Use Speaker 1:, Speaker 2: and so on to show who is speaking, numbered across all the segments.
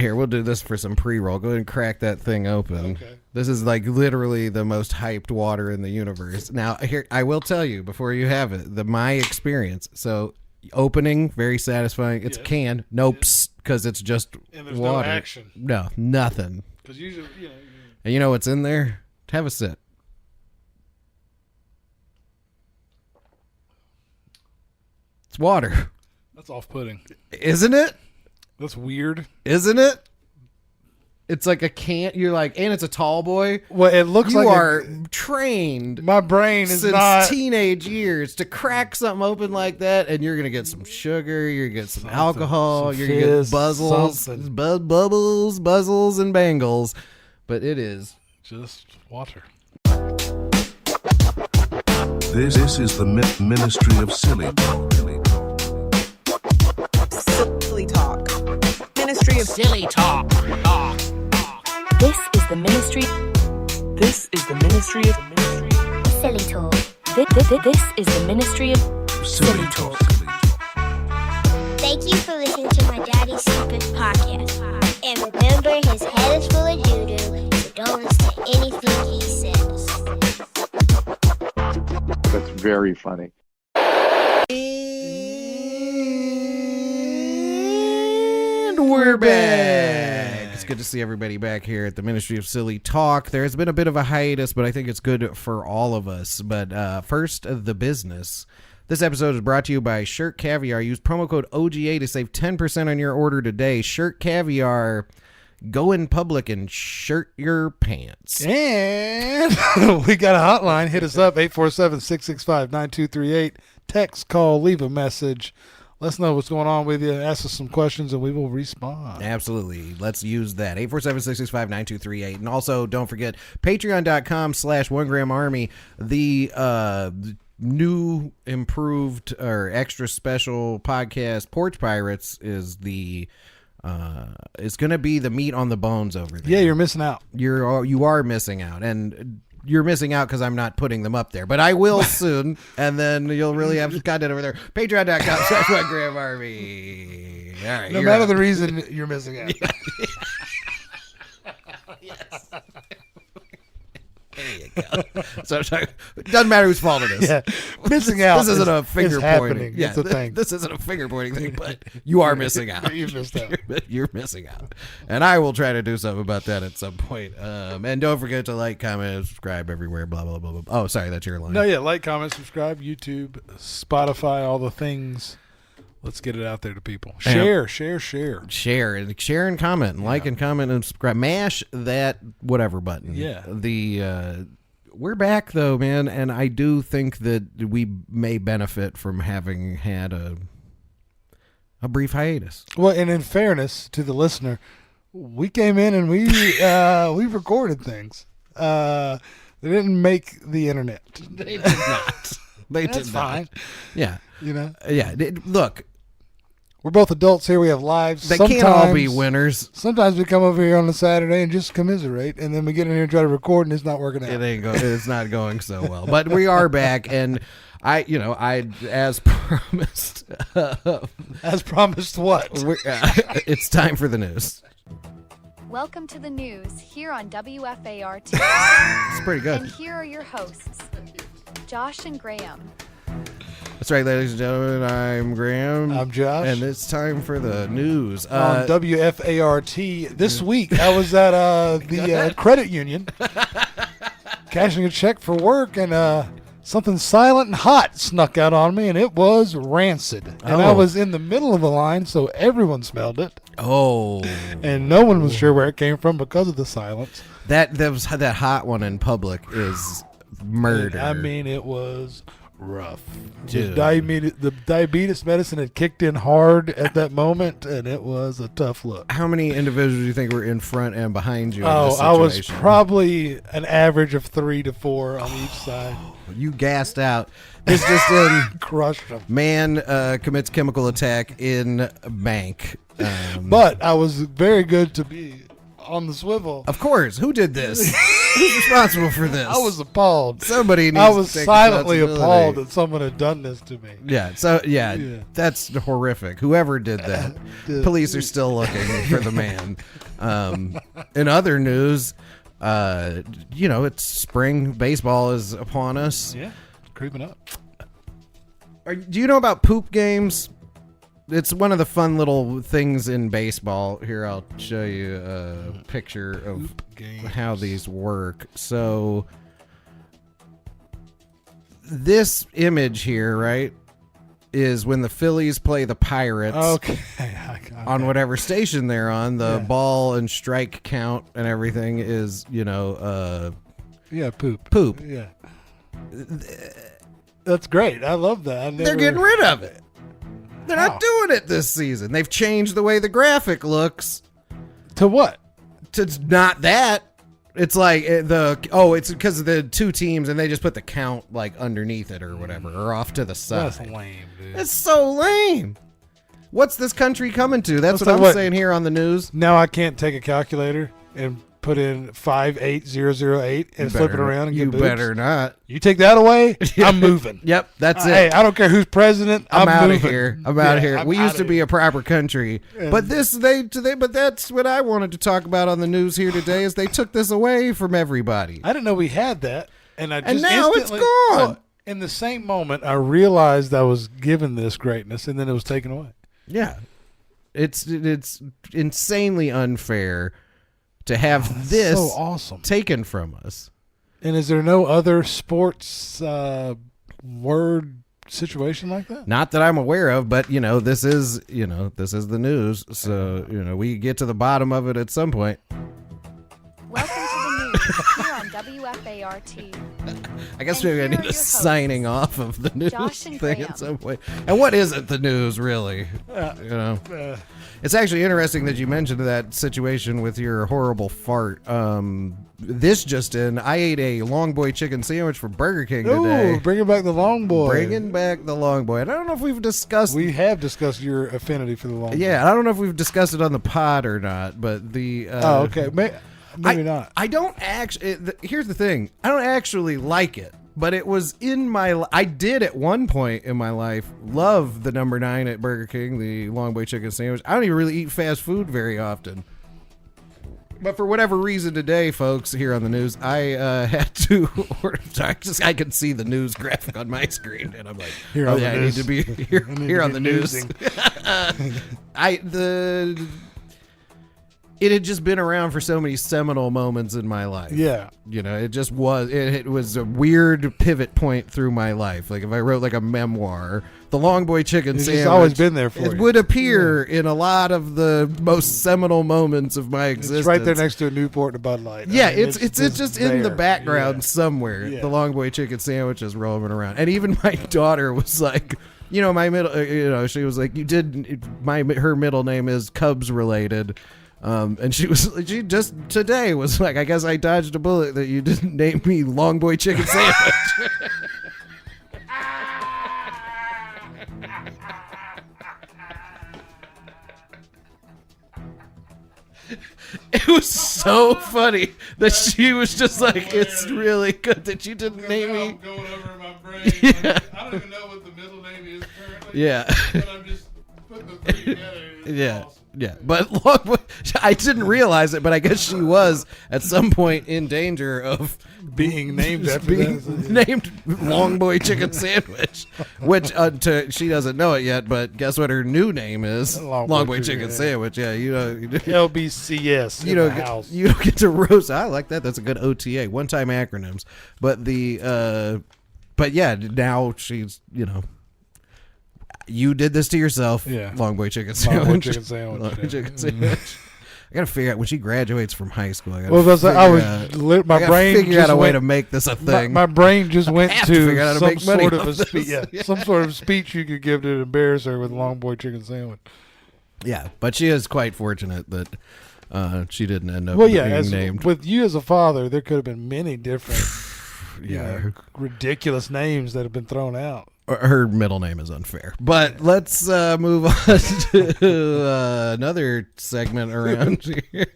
Speaker 1: Here, we'll do this for some pre-roll. Go ahead and crack that thing open.
Speaker 2: Okay.
Speaker 1: This is like literally the most hyped water in the universe. Now, here, I will tell you before you have it, my experience. So, opening, very satisfying. It's a can. Nope, because it's just
Speaker 2: and there's
Speaker 1: water.
Speaker 2: no action.
Speaker 1: No, nothing.
Speaker 2: Because usually,
Speaker 1: And you know what's in there? Have a sip. It's water.
Speaker 2: That's off-putting.
Speaker 1: Isn't it?
Speaker 2: That's weird.
Speaker 1: Isn't it? It's like a can. You're like, and it's a tall boy.
Speaker 2: Well, it looks
Speaker 1: You
Speaker 2: like
Speaker 1: are trained.
Speaker 2: my brain is
Speaker 1: since
Speaker 2: not
Speaker 1: teenage years to crack something open like that, and you're gonna get some sugar. You're gonna get some alcohol.
Speaker 2: some
Speaker 1: You're gonna get
Speaker 2: fizz, something.
Speaker 1: buzzles, and bangles. But it is
Speaker 2: just water.
Speaker 3: This is the Ministry of Silly Talk.
Speaker 4: Silly Talk. Ministry of
Speaker 5: Silly Talk.
Speaker 4: This is the ministry. This is the ministry of
Speaker 6: Silly Talk.
Speaker 4: This is the ministry of
Speaker 3: Silly Talk.
Speaker 6: Thank you for listening to my daddy's stupid podcast. And remember, his head is full of doo-doo, so don't listen to anything he says.
Speaker 7: That's very funny.
Speaker 1: And we're back. It's good to see everybody back here at the Ministry of Silly Talk. There's been a bit of a hiatus, but I think it's good for all of us. But first, the business. This episode is brought to you by Shirt Caviar. Use promo code OGA to save 10% on your order today. Shirt Caviar. Go in public and shirt your pants.
Speaker 2: And we got a hotline. Hit us up, 847-665-9238. Text, call, leave a message. Let us know what's going on with you. Ask us some questions, and we will respond.
Speaker 1: Absolutely. Let's use that. 847-665-9238. And also, don't forget, patreon.com/OneGramArmy. The new, improved, or extra special podcast, Porch Pirates, is the... it's going to be the meat on the bones over there.
Speaker 2: Yeah, you're missing out.
Speaker 1: You are missing out, and you're missing out because I'm not putting them up there, but I will soon, and then you'll really have content over there. Patreon.com/OneGramArmy. All right.
Speaker 2: No matter the reason, you're missing out.
Speaker 1: Yes. There you go. So it doesn't matter whose fault it is.
Speaker 2: Yeah, missing out.
Speaker 1: This isn't a finger pointing.
Speaker 2: Yeah, it's a thing.
Speaker 1: This isn't a finger pointing thing, but you are missing out.
Speaker 2: You missed out.
Speaker 1: You're missing out, and I will try to do something about that at some point. And don't forget to like, comment, and subscribe everywhere. Blah blah blah blah. Oh, sorry, that's your line.
Speaker 2: No, yeah, like, comment, subscribe, YouTube, Spotify, all the things. Let's get it out there to people. Share and
Speaker 1: comment, and like and comment and subscribe. Mash that whatever button.
Speaker 2: Yeah.
Speaker 1: We're back though, man, and I do think that we may benefit from having had a brief hiatus.
Speaker 2: Well, and in fairness to the listener, we came in and we recorded things. They didn't make the internet.
Speaker 1: They did not.
Speaker 2: That's fine.
Speaker 1: Yeah.
Speaker 2: You know?
Speaker 1: Yeah. Look.
Speaker 2: We're both adults here. We have lives.
Speaker 1: They can't all be winners.
Speaker 2: Sometimes we come over here on a Saturday and just commiserate, and then we get in here and try to record, and it's not working out.
Speaker 1: It's not going so well. But we are back, and I as promised.
Speaker 2: As promised what?
Speaker 1: It's time for the news.
Speaker 8: Welcome to the news here on WFAR2.
Speaker 1: It's pretty good.
Speaker 8: And here are your hosts, Josh and Graham.
Speaker 1: That's right, ladies and gentlemen. I'm Graham.
Speaker 2: I'm Josh.
Speaker 1: And it's time for the news.
Speaker 2: On WFART. This week, I was at the credit union cashing a check for work, and something silent and hot snuck out on me, and it was rancid. And I was in the middle of the line, so everyone smelled it.
Speaker 1: Oh.
Speaker 2: And no one was sure where it came from because of the silence.
Speaker 1: That hot one in public is murder.
Speaker 2: I mean, it was rough.
Speaker 1: Dude.
Speaker 2: The diabetes medicine had kicked in hard at that moment, and it was a tough look.
Speaker 1: How many individuals do you think were in front and behind you?
Speaker 2: Oh,
Speaker 1: in this
Speaker 2: I was
Speaker 1: situation?
Speaker 2: probably an average of 3 to 4 on each side.
Speaker 1: You gassed out. This just in.
Speaker 2: Crushed them.
Speaker 1: Man commits chemical attack in bank.
Speaker 2: But I was very good to be on the swivel.
Speaker 1: Of course. Who did this? Who's responsible for this?
Speaker 2: I was appalled.
Speaker 1: Somebody needs
Speaker 2: I was
Speaker 1: to take
Speaker 2: silently
Speaker 1: responsibility.
Speaker 2: appalled that someone had done this to me.
Speaker 1: Yeah, so
Speaker 2: Yeah.
Speaker 1: that's horrific. Whoever did that, police are still looking for the man. In other news, it's spring. Baseball is upon us.
Speaker 2: Yeah, creeping up.
Speaker 1: Do you know about poop games? It's one of the fun little things in baseball. Here, I'll show you a picture of how these work. So this image here, right, is when the Phillies play the Pirates.
Speaker 2: Okay.
Speaker 1: On whatever station they're on, the ball and strike count and everything is,
Speaker 2: Poop.
Speaker 1: poop.
Speaker 2: Yeah. That's great. I love that.
Speaker 1: They're getting rid of it. They're
Speaker 2: How?
Speaker 1: not doing it this season. They've changed the way the graphic looks
Speaker 2: To what?
Speaker 1: to not that. It's like it's because of the two teams and they just put the count like underneath it or whatever or off to the side.
Speaker 2: That's lame, dude.
Speaker 1: It's so lame. What's this country coming to? That's
Speaker 2: I'll
Speaker 1: what
Speaker 2: tell
Speaker 1: I'm
Speaker 2: you what.
Speaker 1: saying here on the news.
Speaker 2: Now I can't take a calculator and put in 58008 and flip it around and
Speaker 1: You
Speaker 2: get boobs.
Speaker 1: better not.
Speaker 2: You take that away, I'm moving.
Speaker 1: Yep, that's it.
Speaker 2: Hey, I don't care who's president.
Speaker 1: I'm out of
Speaker 2: moving.
Speaker 1: here. I'm out of here.
Speaker 2: I'm
Speaker 1: We used
Speaker 2: outta
Speaker 1: to be
Speaker 2: here.
Speaker 1: a proper country, but but that's what I wanted to talk about on the news here today. Is they took this away from everybody.
Speaker 2: I didn't know we had that, and I just
Speaker 1: And now it's
Speaker 2: instantly-
Speaker 1: gone.
Speaker 2: Well, in the same moment, I realized I was given this greatness, and then it was taken away.
Speaker 1: Yeah, it's insanely unfair to have this
Speaker 2: So awesome.
Speaker 1: taken from us.
Speaker 2: And is there no other sports word situation like that?
Speaker 1: Not that I'm aware of, but this is the news, so we get to the bottom of it at some point.
Speaker 8: Welcome to the news here on WFART.
Speaker 1: I guess
Speaker 8: And
Speaker 1: maybe I
Speaker 8: here
Speaker 1: need
Speaker 8: are
Speaker 1: a
Speaker 8: your hosts,
Speaker 1: signing off of the news
Speaker 8: Josh and
Speaker 1: thing
Speaker 8: Graham.
Speaker 1: at some point. And what isn't the news, really? It's actually interesting that you mentioned that situation with your horrible fart. This just in, I ate a Long Boy chicken sandwich from Burger King today.
Speaker 2: Ooh, bringing back the long boy.
Speaker 1: Bringing back the Long Boy. And I don't know if we've discussed.
Speaker 2: We have discussed your affinity for the long boy.
Speaker 1: Yeah, I don't know if we've discussed it on the pod or not, but the.
Speaker 2: Okay. Maybe not.
Speaker 1: I don't actually. Here's the thing. I don't actually like it, but it was in my. I did at one point in my life love the number 9 at Burger King, the Long Boy chicken sandwich. I don't even really eat fast food very often, but for whatever reason today, folks, here on the news, I had to order. I can see the news graphic on my screen, and I'm like,
Speaker 2: Here on the
Speaker 1: I
Speaker 2: news.
Speaker 1: need to be here,
Speaker 2: I need
Speaker 1: here
Speaker 2: to
Speaker 1: on
Speaker 2: be
Speaker 1: the news. It had just been around for so many seminal moments in my life.
Speaker 2: Yeah.
Speaker 1: It just was. It was a weird pivot point through my life. Like if I wrote like a memoir, the Long Boy chicken
Speaker 2: It's
Speaker 1: sandwich.
Speaker 2: just always been there for
Speaker 1: It
Speaker 2: you.
Speaker 1: would appear in a lot of the most seminal moments of my existence.
Speaker 2: It's right there next to a Newport and a Bud Light.
Speaker 1: Yeah,
Speaker 2: I mean,
Speaker 1: it's just in the
Speaker 2: there.
Speaker 1: background
Speaker 2: Yeah.
Speaker 1: somewhere.
Speaker 2: Yeah.
Speaker 1: The Long Boy chicken sandwich is roaming around, and even my daughter was like, my middle, she was like, her middle name is Cubs related. And she just today was like, I guess I dodged a bullet that you didn't name me Long Boy chicken sandwich. It was so funny that she was just like, it's really good that you didn't name me.
Speaker 5: Going over in my brain.
Speaker 1: Yeah.
Speaker 5: I don't even know what the middle name is currently.
Speaker 1: Yeah.
Speaker 5: But I'm just putting the three together. It's
Speaker 1: Yeah.
Speaker 5: awesome.
Speaker 1: Yeah, but Long Boy, I didn't realize it, but I guess she was at some point in danger of
Speaker 2: Being named after
Speaker 1: being
Speaker 2: that.
Speaker 1: named Long Boy Chicken Sandwich, which she doesn't know it yet. But guess what her new name is?
Speaker 2: Long
Speaker 1: Long
Speaker 2: Boy
Speaker 1: Boy
Speaker 2: Chicken,
Speaker 1: Chicken
Speaker 2: yeah.
Speaker 1: Sandwich. Yeah,
Speaker 2: LBCS.
Speaker 1: you
Speaker 2: in the
Speaker 1: don't
Speaker 2: house.
Speaker 1: you don't get to roast. I like that. That's a good OTA. One time acronyms, but but yeah, now she's You did this to yourself.
Speaker 2: Yeah.
Speaker 1: Long Boy chicken sandwich.
Speaker 2: Long Boy chicken sandwich.
Speaker 1: Long Boy
Speaker 2: yeah.
Speaker 1: chicken sandwich. I gotta figure out when she graduates from high school. I gotta
Speaker 2: Well, that's
Speaker 1: figure
Speaker 2: I was
Speaker 1: out-
Speaker 2: my
Speaker 1: I gotta
Speaker 2: brain
Speaker 1: figure
Speaker 2: just
Speaker 1: out a way
Speaker 2: went,
Speaker 1: to make this a
Speaker 2: my,
Speaker 1: thing.
Speaker 2: my brain just went
Speaker 1: have to figure out how to
Speaker 2: some
Speaker 1: make money
Speaker 2: sort of
Speaker 1: off
Speaker 2: a speech.
Speaker 1: this.
Speaker 2: Yeah, some sort of speech you could give to embarrass her with Long Boy chicken sandwich.
Speaker 1: Yeah, but she is quite fortunate that she didn't end up
Speaker 2: Well, yeah,
Speaker 1: being
Speaker 2: as,
Speaker 1: named.
Speaker 2: with you as a father, there could have been many different
Speaker 1: Yeah.
Speaker 2: ridiculous names that have been thrown out.
Speaker 1: Her middle name is unfair. But let's move on to another segment around here.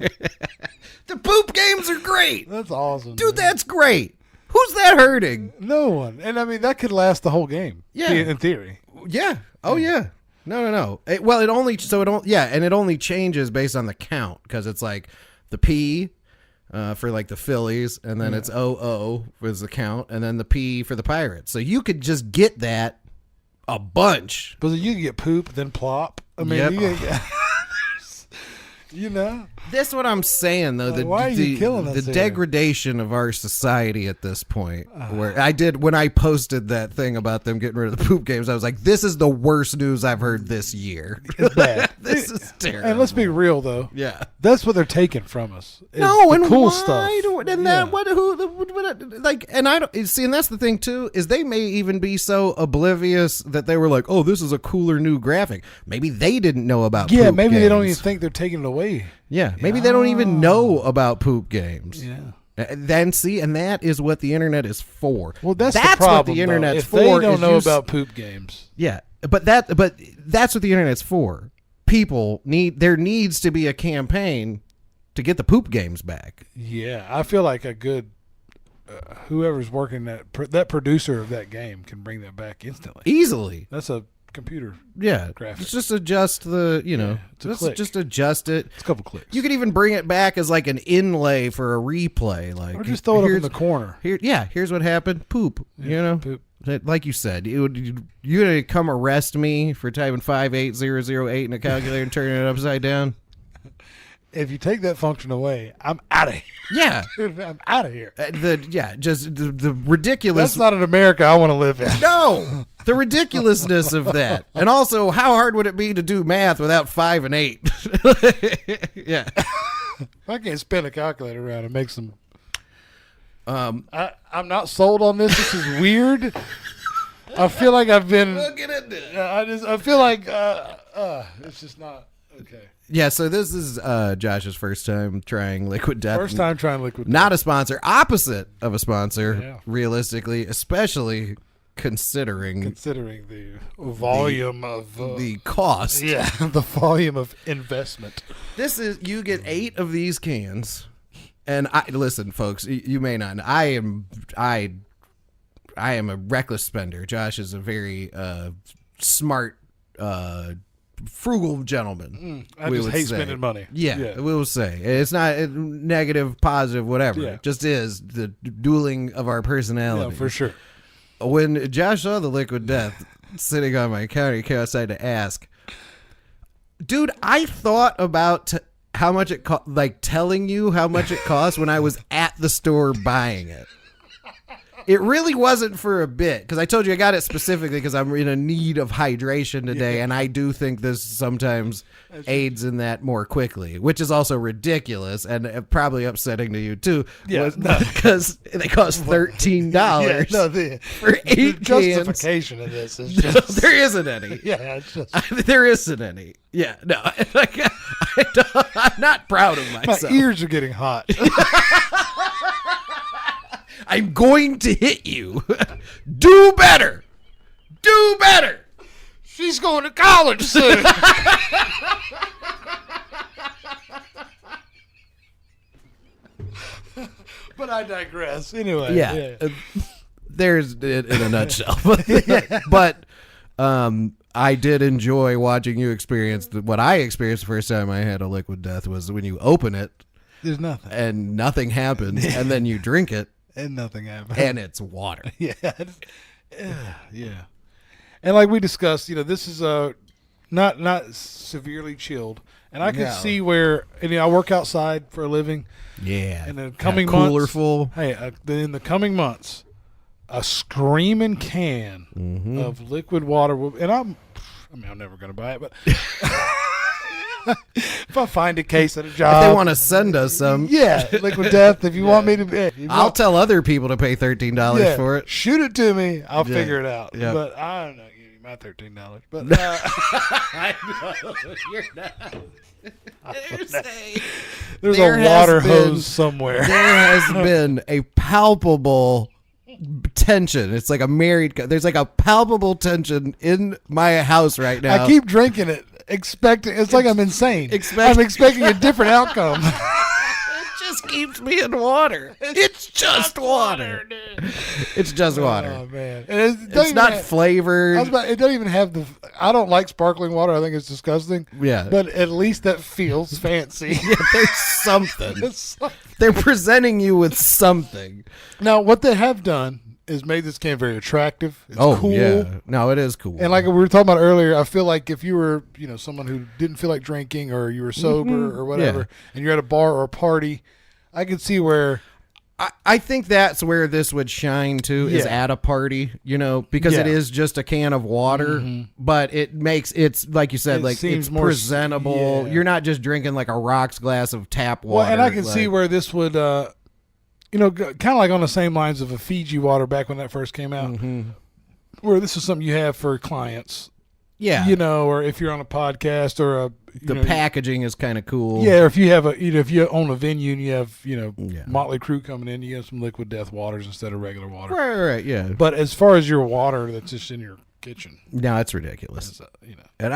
Speaker 1: The poop games are great.
Speaker 2: That's awesome.
Speaker 1: Dude,
Speaker 2: man.
Speaker 1: that's great. Who's that hurting?
Speaker 2: No one. And I mean, that could last the whole game.
Speaker 1: Yeah.
Speaker 2: In theory.
Speaker 1: Yeah. Oh, yeah. No. It only changes based on the count because it's like the P for like the Phillies, and then it's 0-0 was the count, and then the P for the Pirates. So you could just get that a bunch.
Speaker 2: But you can get poop, then plop. I mean,
Speaker 1: Yep.
Speaker 2: you know?
Speaker 1: That's what I'm saying, though.
Speaker 2: Like, why are you killing us
Speaker 1: the
Speaker 2: here?
Speaker 1: degradation of our society at this point. Where when I posted that thing about them getting rid of the poop games, I was like, "This is the worst news I've heard this year.
Speaker 2: It's bad.
Speaker 1: This is terrible."
Speaker 2: And let's be real, though.
Speaker 1: Yeah.
Speaker 2: That's what they're taking from us. is
Speaker 1: No,
Speaker 2: the
Speaker 1: and
Speaker 2: cool
Speaker 1: why
Speaker 2: stuff.
Speaker 1: and that like, and I don't see, and that's the thing too, is they may even be so oblivious that they were like, "Oh, this is a cooler new graphic." Maybe they didn't know about.
Speaker 2: Yeah,
Speaker 1: poop
Speaker 2: maybe they don't even
Speaker 1: games.
Speaker 2: think they're taking it away.
Speaker 1: Yeah, maybe they don't even know about poop games.
Speaker 2: Yeah.
Speaker 1: Then see, and that is what the internet is for.
Speaker 2: Well, that's the
Speaker 1: what
Speaker 2: problem.
Speaker 1: the internet's
Speaker 2: though. If
Speaker 1: for.
Speaker 2: they don't
Speaker 1: is
Speaker 2: know
Speaker 1: you
Speaker 2: about poop games.
Speaker 1: Yeah, but that's what the internet's for. People there needs to be a campaign to get the poop games back.
Speaker 2: Yeah, I feel like a good whoever's working that producer of that game can bring that back instantly.
Speaker 1: Easily.
Speaker 2: That's a computer.
Speaker 1: Yeah,
Speaker 2: graphic.
Speaker 1: Let's just adjust the,
Speaker 2: it's a
Speaker 1: let's
Speaker 2: click.
Speaker 1: just adjust it.
Speaker 2: It's a couple clicks.
Speaker 1: You could even bring it back as like an inlay for a replay, like
Speaker 2: or just throw it up in
Speaker 1: here's-
Speaker 2: the corner.
Speaker 1: Here's what happened. Poop.
Speaker 2: Poop.
Speaker 1: Like you said, you're gonna come arrest me for typing 58008 in a calculator and turning it upside down.
Speaker 2: If you take that function away, I'm out of here.
Speaker 1: Yeah,
Speaker 2: I'm out of here.
Speaker 1: Just the ridiculous.
Speaker 2: That's not an America I want to live in.
Speaker 1: No, the ridiculousness of that, and also how hard would it be to do math without 5 and 8? Yeah,
Speaker 2: If I can't spin a calculator around and make some. I'm not sold on this. This is weird. I feel like I've been.
Speaker 1: we'll get into it.
Speaker 2: I feel like it's just not okay.
Speaker 1: Yeah, so this is Josh's first time trying Liquid Death.
Speaker 2: First time trying liquid.
Speaker 1: Not a sponsor, opposite of a sponsor,
Speaker 2: Yeah.
Speaker 1: realistically, especially considering
Speaker 2: the volume of
Speaker 1: the cost.
Speaker 2: yeah, the volume of investment.
Speaker 1: This is, you get 8 of these cans, and listen, folks, you may not know, I am a reckless spender. Josh is a very smart, frugal gentleman.
Speaker 2: I
Speaker 1: we
Speaker 2: just
Speaker 1: would
Speaker 2: hate
Speaker 1: say.
Speaker 2: spending money.
Speaker 1: Yeah, we will say it's not negative, positive, whatever.
Speaker 2: Yeah.
Speaker 1: It just is the dueling of our personality.
Speaker 2: Yeah, for sure.
Speaker 1: When Josh saw the Liquid Death sitting on my counter, he came outside to ask, dude, I thought about how much it cost, like telling you how much it cost when I was at the store buying it. It really wasn't for a bit, because I told you I got it specifically because I'm in a need of hydration today, and I do think this sometimes aids in that more quickly, which is also ridiculous and probably upsetting to you too.
Speaker 2: Yeah,
Speaker 1: because they cost $13
Speaker 2: Yeah, no,
Speaker 1: for 8
Speaker 2: the
Speaker 1: cans.
Speaker 2: justification of this is
Speaker 1: No,
Speaker 2: just
Speaker 1: there isn't any.
Speaker 2: yeah, it's just
Speaker 1: There isn't any. Yeah, no, I'm not proud of
Speaker 2: my
Speaker 1: myself.
Speaker 2: ears are getting hot.
Speaker 1: I'm going to hit you. Do better. Do better.
Speaker 2: She's going to college soon. But I digress. Anyway,
Speaker 1: Yeah. There's it in a nutshell. But I did enjoy watching you experience what I experienced the first time I had a Liquid Death was when you open it
Speaker 2: there's nothing,
Speaker 1: and nothing happens, and then you drink it
Speaker 2: and nothing happened.
Speaker 1: and it's water.
Speaker 2: Yeah, yeah. And like we discussed, this is not severely chilled, and I can
Speaker 1: No.
Speaker 2: see where. And I work outside for a living.
Speaker 1: Yeah.
Speaker 2: In the coming
Speaker 1: cooler
Speaker 2: months,
Speaker 1: full.
Speaker 2: Hey, in the coming months, a screaming can
Speaker 1: Mm-hmm.
Speaker 2: of liquid water will, and I'm never going to buy it, but if I find a case at a job,
Speaker 1: If they want to send us some,
Speaker 2: yeah, Liquid Death. If you want me to, if you
Speaker 1: I'll
Speaker 2: want-
Speaker 1: tell other people to pay $13
Speaker 2: yeah,
Speaker 1: for it.
Speaker 2: shoot it to me. I'll
Speaker 1: Yeah.
Speaker 2: figure it out.
Speaker 1: Yeah.
Speaker 2: But I'm not giving you my $13. But
Speaker 1: I know you're not.
Speaker 2: there's
Speaker 1: There
Speaker 2: a
Speaker 1: has
Speaker 2: water
Speaker 1: been-
Speaker 2: hose somewhere.
Speaker 1: There has been a palpable tension. It's like a married. There's like a palpable tension in my house right now.
Speaker 2: I keep drinking it, expecting. It's like I'm insane. I'm expecting a different outcome.
Speaker 1: It just keeps me in water. It's just water. Dude. It's just water.
Speaker 2: Oh man,
Speaker 1: it's not flavored.
Speaker 2: It doesn't even have the. I don't like sparkling water. I think it's disgusting.
Speaker 1: Yeah,
Speaker 2: but at least that feels fancy.
Speaker 1: Yeah, there's something. They're presenting you with something.
Speaker 2: Now, what they have done is made this can very attractive. It's cool.
Speaker 1: Yeah. No, it is cool.
Speaker 2: And like we were talking about earlier, I feel like if you were, someone who didn't feel like drinking or you were sober or whatever, and you're at a bar or a party, I could see where.
Speaker 1: I think that's where this would shine too, is at a party, because it is just a can of water, but it's like you said, like it's more presentable. You're not just drinking like a rocks glass of tap water.
Speaker 2: Well, and I can see where this would, kind of like on the same lines of a Fiji water back when that first came out, where this is something you have for clients. Yeah. Or if you're on a podcast or
Speaker 1: the packaging is kind of cool.
Speaker 2: Yeah, or if you have if you own a venue and you have, Motley Crue coming in, you have some Liquid Death waters instead of regular water.
Speaker 1: Right, yeah.
Speaker 2: But as far as your water that's just in your kitchen.
Speaker 1: No, it's ridiculous. And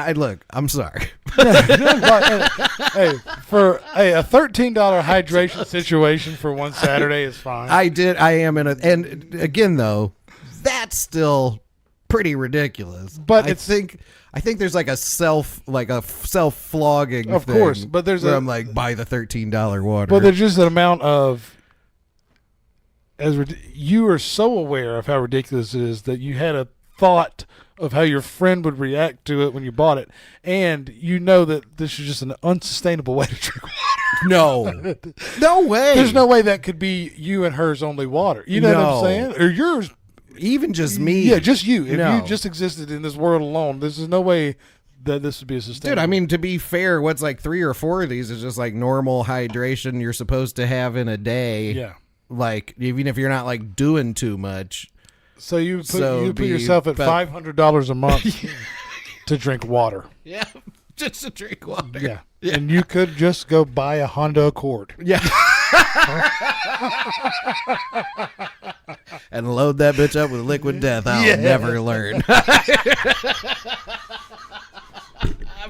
Speaker 1: I'm sorry.
Speaker 2: Hey, for a $13 hydration situation for one Saturday is fine.
Speaker 1: I am and again though, that's still pretty ridiculous.
Speaker 2: But
Speaker 1: I think there's like a self flogging.
Speaker 2: Of course, but
Speaker 1: I'm like, buy the $13 water.
Speaker 2: But there's just an amount of you are so aware of how ridiculous it is that you had a thought of how your friend would react to it when you bought it, and that this is just an unsustainable way to drink water.
Speaker 1: No way.
Speaker 2: There's no way that could be you and hers only water. You know what I'm saying? Or yours.
Speaker 1: Even just me.
Speaker 2: Yeah, just you. If you just existed in this world alone, there's no way that this would be a sustainable.
Speaker 1: Dude, I mean, to be fair, what's like 3 or 4 of these is just like normal hydration you're supposed to have in a day.
Speaker 2: Yeah.
Speaker 1: Like, even if you're not like doing too much.
Speaker 2: So you put yourself at $500 a month to drink water.
Speaker 1: Yeah, just to drink water.
Speaker 2: Yeah. And you could just go buy a Honda Accord.
Speaker 1: Yeah. And load that bitch up with Liquid Death. I'll never learn. I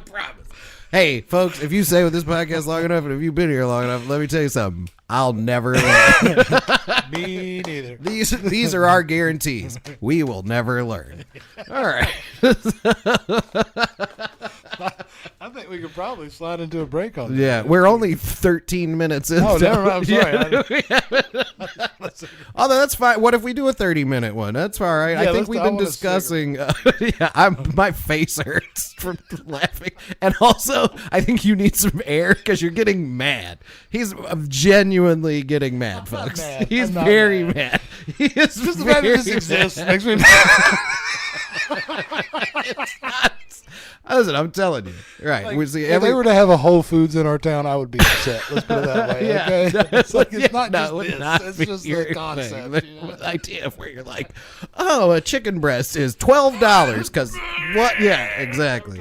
Speaker 1: promise. Hey, folks, if you stay with this podcast long enough and if you've been here long enough, let me tell you something. I'll never learn.
Speaker 2: Me neither.
Speaker 1: These are our guarantees. We will never learn. All right.
Speaker 2: I think we could probably slide into a break on that.
Speaker 1: Yeah, we're only 13 minutes in.
Speaker 2: Oh, never mind. I'm sorry.
Speaker 1: Although that's fine. What if we do a 30-minute one? That's all right.
Speaker 2: Yeah,
Speaker 1: I think we've been discussing. My face hurts from laughing, and also I think you need some air because you're getting mad. He's genuinely getting mad, folks.
Speaker 2: Mad.
Speaker 1: He's very mad. He is
Speaker 2: just the fact that this exists makes me mad.
Speaker 1: It's not. Listen, I'm telling you. Right.
Speaker 2: Like, if they were to have a Whole Foods in our town, I would be upset. Let's put it that way.
Speaker 1: Yeah.
Speaker 2: Okay? It's like it's not just
Speaker 1: would
Speaker 2: this.
Speaker 1: Not
Speaker 2: it's
Speaker 1: be
Speaker 2: just
Speaker 1: your
Speaker 2: the concept.
Speaker 1: thing. The idea of where you're like, oh, a chicken breast is $12 because what? Yeah, exactly.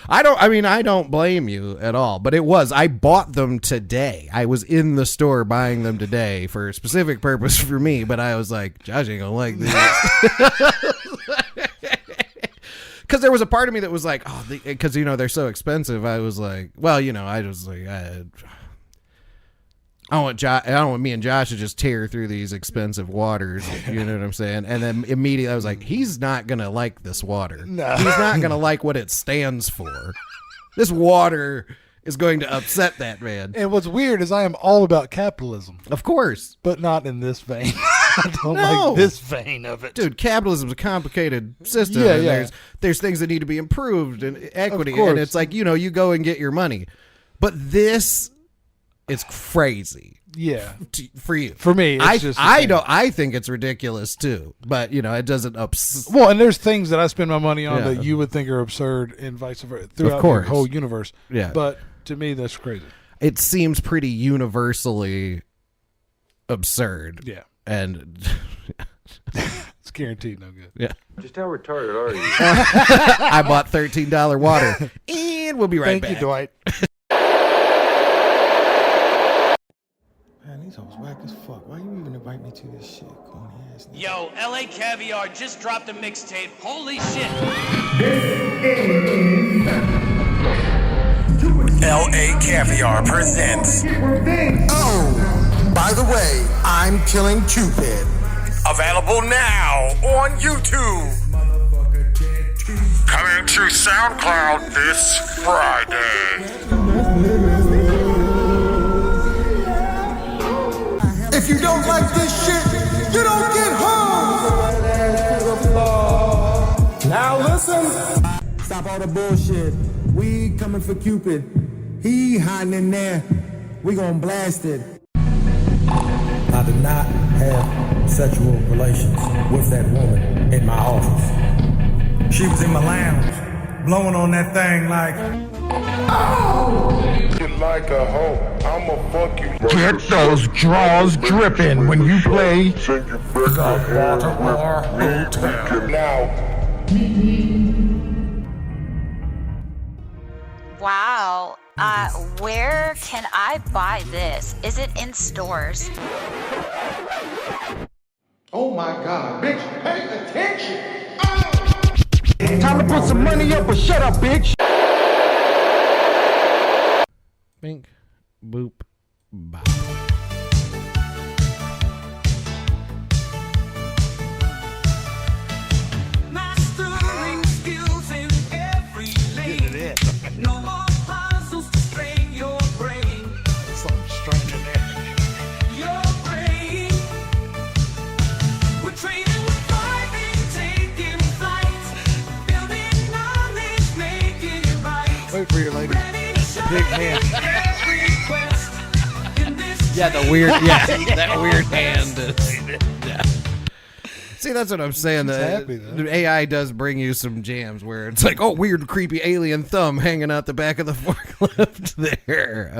Speaker 1: I don't blame you at all. But it was. I bought them today. I was in the store buying them today for a specific purpose for me. But I was like, Josh ain't gonna like these. Because there was a part of me that was like, oh, because they're so expensive. I was like, well, I was like, I don't want me and Josh to just tear through these expensive waters. You know what I'm saying? And then immediately I was like, he's not gonna like this water.
Speaker 2: No.
Speaker 1: He's not gonna like what it stands for. This water is going to upset that man.
Speaker 2: And what's weird is I am all about capitalism.
Speaker 1: Of course.
Speaker 2: But not in this vein. I don't like this vein of it.
Speaker 1: Dude, capitalism's a complicated system.
Speaker 2: Yeah,
Speaker 1: and there's things that need to be improved and equity. And it's like, you go and get your money. But this is crazy.
Speaker 2: Yeah.
Speaker 1: For you.
Speaker 2: For me, it's
Speaker 1: I think it's ridiculous too. But, it doesn't
Speaker 2: Well, and there's things that I spend my money on that you would think are absurd and vice versa throughout the whole universe.
Speaker 1: Yeah.
Speaker 2: But to me, that's crazy.
Speaker 1: It seems pretty universally absurd.
Speaker 2: Yeah.
Speaker 1: And
Speaker 2: it's guaranteed no good.
Speaker 1: Yeah.
Speaker 7: Just how retarded are you?
Speaker 1: I bought $13 water. And we'll be right back.
Speaker 2: Thank you, Dwight. Man,
Speaker 7: These hoes whack as fuck. Why you even invite me to this shit, corny ass nigga?
Speaker 9: Yo, LA Caviar just dropped a mixtape. Holy shit.
Speaker 10: LA Caviar presents. Oh, by the way, I'm Killing Cupid. Available now on YouTube. Coming to SoundCloud this Friday. If you don't like this shit, you don't get home. Now listen. Stop all the bullshit. We coming for Cupid. He hiding in there. We gonna blast it. I did not have sexual relations with that woman in my office. She was in my lounge, blowing on that thing like, oh!
Speaker 11: Like a hoe, I'ma fuck you.
Speaker 10: Get those draws dripping when you play the Baltimore Hotel.
Speaker 11: Now.
Speaker 12: Wow. Where can I buy this? Is it in stores?
Speaker 11: Oh my God, bitch, pay attention.
Speaker 10: Time to put some money up or shut up, bitch.
Speaker 1: Bink, boop, bop.
Speaker 9: Mastering skills in every lane. No more puzzles to strain your brain.
Speaker 2: Something strange in there.
Speaker 9: Your brain. We're training with driving, taking flights, building knowledge, making it right.
Speaker 2: Wait for your lady. Big hand.
Speaker 1: Yeah, the weird, that weird hand. Yeah. See, that's what I'm saying. The AI does bring you some jams where it's like, oh, weird, creepy alien thumb hanging out the back of the forklift there.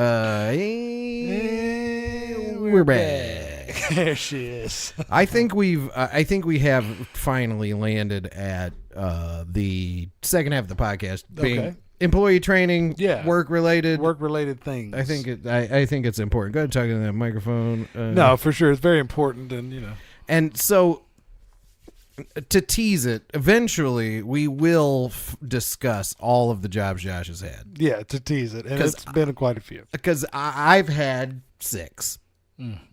Speaker 1: We're back.
Speaker 2: There she is.
Speaker 1: I think we have finally landed at the second half of the podcast being.
Speaker 2: Okay.
Speaker 1: Employee training, work related
Speaker 2: things.
Speaker 1: I think it's important. Go ahead and talk into that microphone.
Speaker 2: No, for sure, it's very important, and
Speaker 1: And so, to tease it, eventually we will discuss all of the jobs Josh has had.
Speaker 2: Yeah, to tease it, and it's been quite a few.
Speaker 1: Because I've had 6,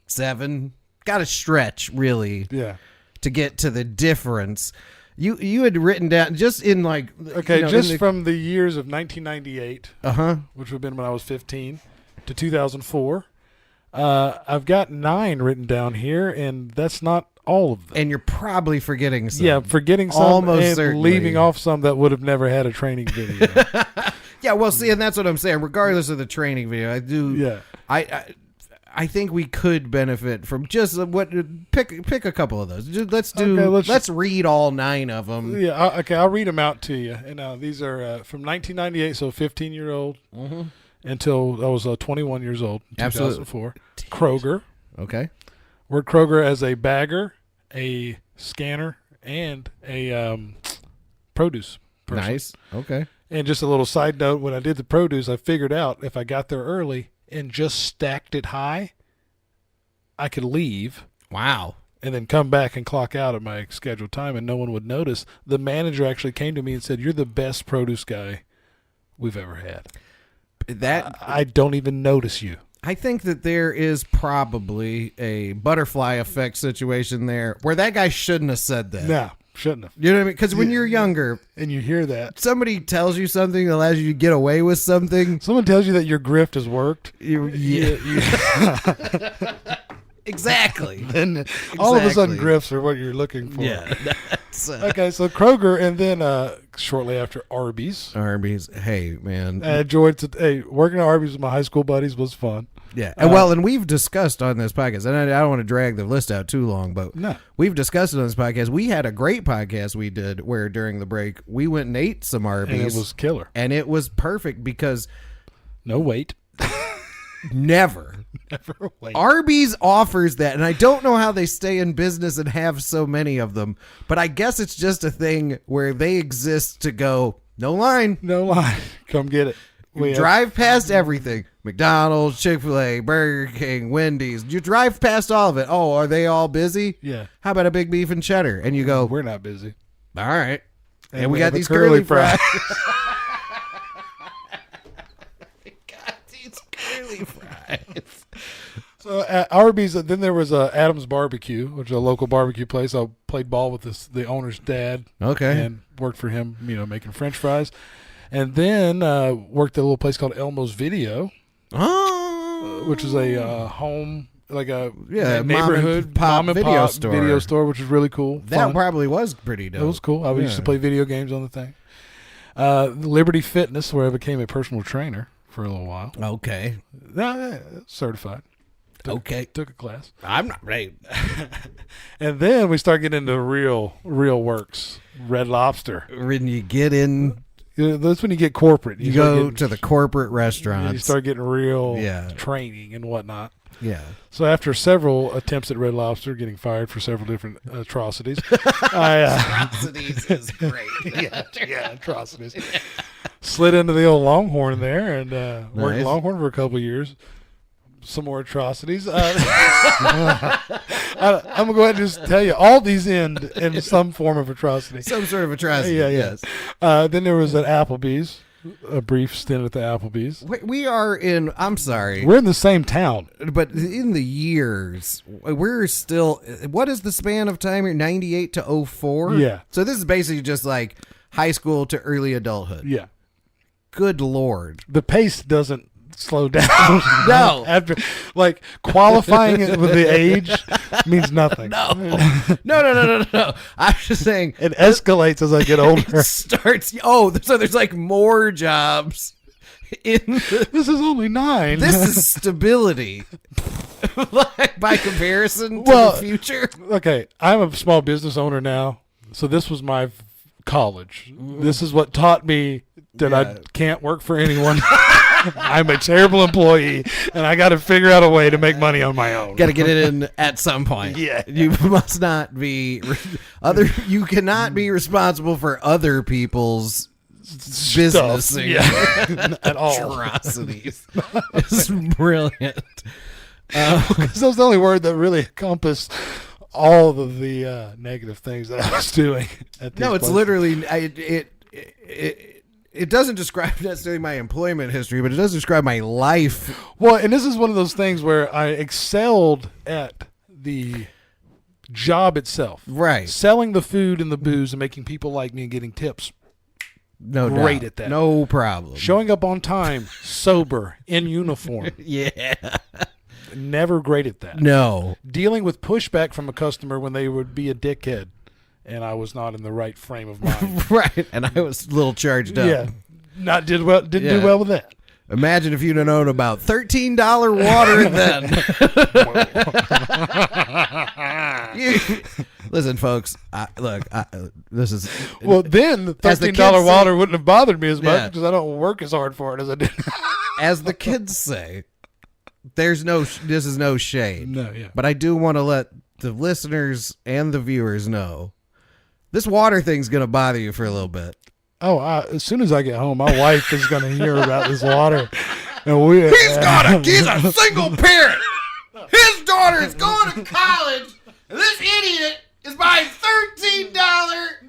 Speaker 1: 7, got to stretch really.
Speaker 2: Yeah.
Speaker 1: To get to the difference. You had written down just in like
Speaker 2: from the years of 1998, which would have been when I was 15, to 2004. I've got 9 written down here, and that's not all of them.
Speaker 1: And you're probably forgetting some.
Speaker 2: Yeah, forgetting some,
Speaker 1: almost
Speaker 2: and
Speaker 1: certainly
Speaker 2: leaving off some that would have never had a training video.
Speaker 1: Yeah, well, see, and that's what I'm saying. Regardless of the training video, I do.
Speaker 2: Yeah,
Speaker 1: I think we could benefit from just pick a couple of those. Let's read all 9 of them.
Speaker 2: Yeah, okay, I'll read them out to you. And these are from 1998, so 15-year-old until I was 21 years old. In 2004. Kroger.
Speaker 1: Okay.
Speaker 2: Worked Kroger as a bagger, a scanner, and a produce person.
Speaker 1: Nice. Okay.
Speaker 2: And just a little side note: when I did the produce, I figured out if I got there early and just stacked it high, I could leave.
Speaker 1: Wow.
Speaker 2: And then come back and clock out at my scheduled time, and no one would notice. The manager actually came to me and said, "You're the best produce guy we've ever had." I don't even notice you.
Speaker 1: I think that there is probably a butterfly effect situation there where that guy shouldn't have said that.
Speaker 2: No, shouldn't have.
Speaker 1: You know what I mean? Because when you're younger
Speaker 2: and you hear that,
Speaker 1: somebody tells you something that allows you to get away with something.
Speaker 2: Someone tells you that your grift has worked.
Speaker 1: Exactly.
Speaker 2: Then all of a sudden grifts are what you're looking for.
Speaker 1: Yeah.
Speaker 2: Okay, so Kroger, and then shortly after Arby's.
Speaker 1: Hey, man.
Speaker 2: I enjoyed working at Arby's with my high school buddies was fun.
Speaker 1: Yeah. And we've discussed on this podcast, and I don't want to drag the list out too long, but we've discussed it on this podcast. We had a great podcast we did where during the break we went and ate some Arby's.
Speaker 2: And it was killer.
Speaker 1: And it was perfect because
Speaker 2: no wait.
Speaker 1: Never wait. Arby's offers that, and I don't know how they stay in business and have so many of them, but I guess it's just a thing where they exist to go, no line.
Speaker 2: Come get it.
Speaker 1: We drive past everything. McDonald's, Chick-fil-A, Burger King, Wendy's. You drive past all of it. Oh, are they all busy?
Speaker 2: Yeah.
Speaker 1: How about a big beef and cheddar? And you go,
Speaker 2: We're not busy.
Speaker 1: all right. And we
Speaker 2: have
Speaker 1: got
Speaker 2: a
Speaker 1: these curly fries.
Speaker 2: So at Arby's, then there was Adam's Barbecue, which is a local barbecue place. I played ball with the owner's dad.
Speaker 1: Okay.
Speaker 2: And worked for him, making French fries. And then worked at a little place called Elmo's Video, which is a home, like a neighborhood
Speaker 1: mom and pop
Speaker 2: video store, which is really cool.
Speaker 1: That
Speaker 2: fun.
Speaker 1: probably was pretty dope.
Speaker 2: It was cool. I used to play video games on the thing. Liberty Fitness, where I became a personal trainer for a little while.
Speaker 1: Okay.
Speaker 2: Certified. Took a class.
Speaker 1: I'm not right.
Speaker 2: And then we start getting into real works. Red Lobster.
Speaker 1: When you get in,
Speaker 2: that's when you get corporate.
Speaker 1: You go to the corporate restaurants.
Speaker 2: You start getting real training and whatnot.
Speaker 1: Yeah.
Speaker 2: So after several attempts at Red Lobster, getting fired for several different atrocities. Atrocities
Speaker 1: is great.
Speaker 2: yeah, atrocities. Slid into the old Longhorn there and worked
Speaker 1: Nice.
Speaker 2: Longhorn for a couple of years. Some more atrocities. I'm going to go ahead and just tell you, all these end in some form of atrocity.
Speaker 1: Some sort of atrocity,
Speaker 2: yes. Then there was at Applebee's, a brief stint at the Applebee's.
Speaker 1: We are in, I'm sorry.
Speaker 2: We're in the same town.
Speaker 1: But in the years, we're still, what is the span of time here? 98 to 04?
Speaker 2: Yeah.
Speaker 1: So this is basically just like high school to early adulthood.
Speaker 2: Yeah.
Speaker 1: Good Lord.
Speaker 2: The pace doesn't slow down.
Speaker 1: No.
Speaker 2: After, like, qualifying it with the age means nothing.
Speaker 1: No. I'm just saying.
Speaker 2: It escalates as I get older.
Speaker 1: It starts. Oh, so there's like more jobs.
Speaker 2: This is only 9.
Speaker 1: This is stability. Like, by comparison to the future.
Speaker 2: Okay, I'm a small business owner now, so this was my college. This is what taught me that I can't work for anyone. I'm a terrible employee, and I got to figure out a way to make money on my own.
Speaker 1: Got to get it in at some point.
Speaker 2: Yeah,
Speaker 1: you must not be You cannot be responsible for other people's business.
Speaker 2: Yeah, at all.
Speaker 1: Atrocities. It's brilliant.
Speaker 2: Because that was the only word that really encompassed all of the negative things that I was doing. At these
Speaker 1: It's
Speaker 2: places.
Speaker 1: literally it doesn't describe necessarily my employment history, but it does describe my life.
Speaker 2: Well, and this is one of those things where I excelled at the job itself.
Speaker 1: Right.
Speaker 2: Selling the food and the booze and making people like me and getting tips. Great at that.
Speaker 1: No problem.
Speaker 2: Showing up on time, sober, in uniform.
Speaker 1: Yeah.
Speaker 2: Never great at that.
Speaker 1: No.
Speaker 2: Dealing with pushback from a customer when they would be a dickhead. And I was not in the right frame of mind.
Speaker 1: Right, and I was a little charged up.
Speaker 2: Yeah, didn't do well with that.
Speaker 1: Imagine if you'd have known about $13 water then. Listen, folks. This is
Speaker 2: then the $13 water wouldn't have bothered me as much because I don't work as hard for it as I did.
Speaker 1: As the kids say, this is no shade.
Speaker 2: No, yeah.
Speaker 1: But I do want to let the listeners and the viewers know. This water thing's going to bother you for a little bit.
Speaker 2: Oh, as soon as I get home, my wife is going to hear about this water. And
Speaker 1: he's a single parent. His daughter is going to college, and this idiot is buying $13,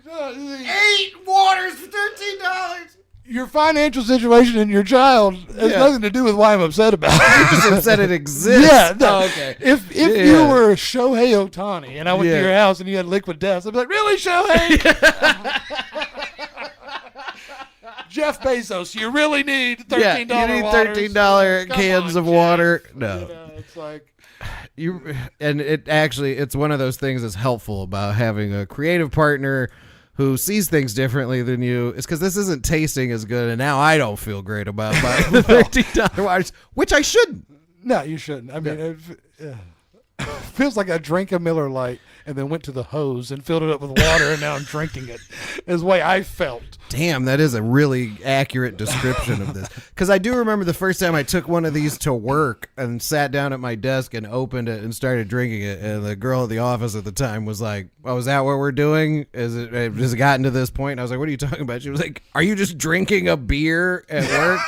Speaker 1: 8 waters for $13.
Speaker 2: Your financial situation and your child has nothing to do with why I'm upset about it.
Speaker 1: You're just upset it exists.
Speaker 2: Yeah. No.
Speaker 1: Oh, okay.
Speaker 2: If you were Shohei Ohtani and I went to your house and you had liquid death, I'd be like, really, Shohei? Jeff Bezos, you really need $13
Speaker 1: you need
Speaker 2: waters?
Speaker 1: $13 cans of water. No.
Speaker 2: It's like...
Speaker 1: It's one of those things that's helpful about having a creative partner who sees things differently than you. It's because this isn't tasting as good, and now I don't feel great about buying the $13 waters, which I shouldn't.
Speaker 2: No, you shouldn't. I mean, it feels like I drank a Miller Lite and then went to the hose and filled it up with water, and now I'm drinking it. Is the way I felt.
Speaker 1: Damn, that is a really accurate description of this. Because I do remember the first time I took one of these to work and sat down at my desk and opened it and started drinking it. And the girl at the office at the time was like, "Oh, is that what we're doing? Has it gotten to this point?" And I was like, "What are you talking about?" She was like, "Are you just drinking a beer at work?"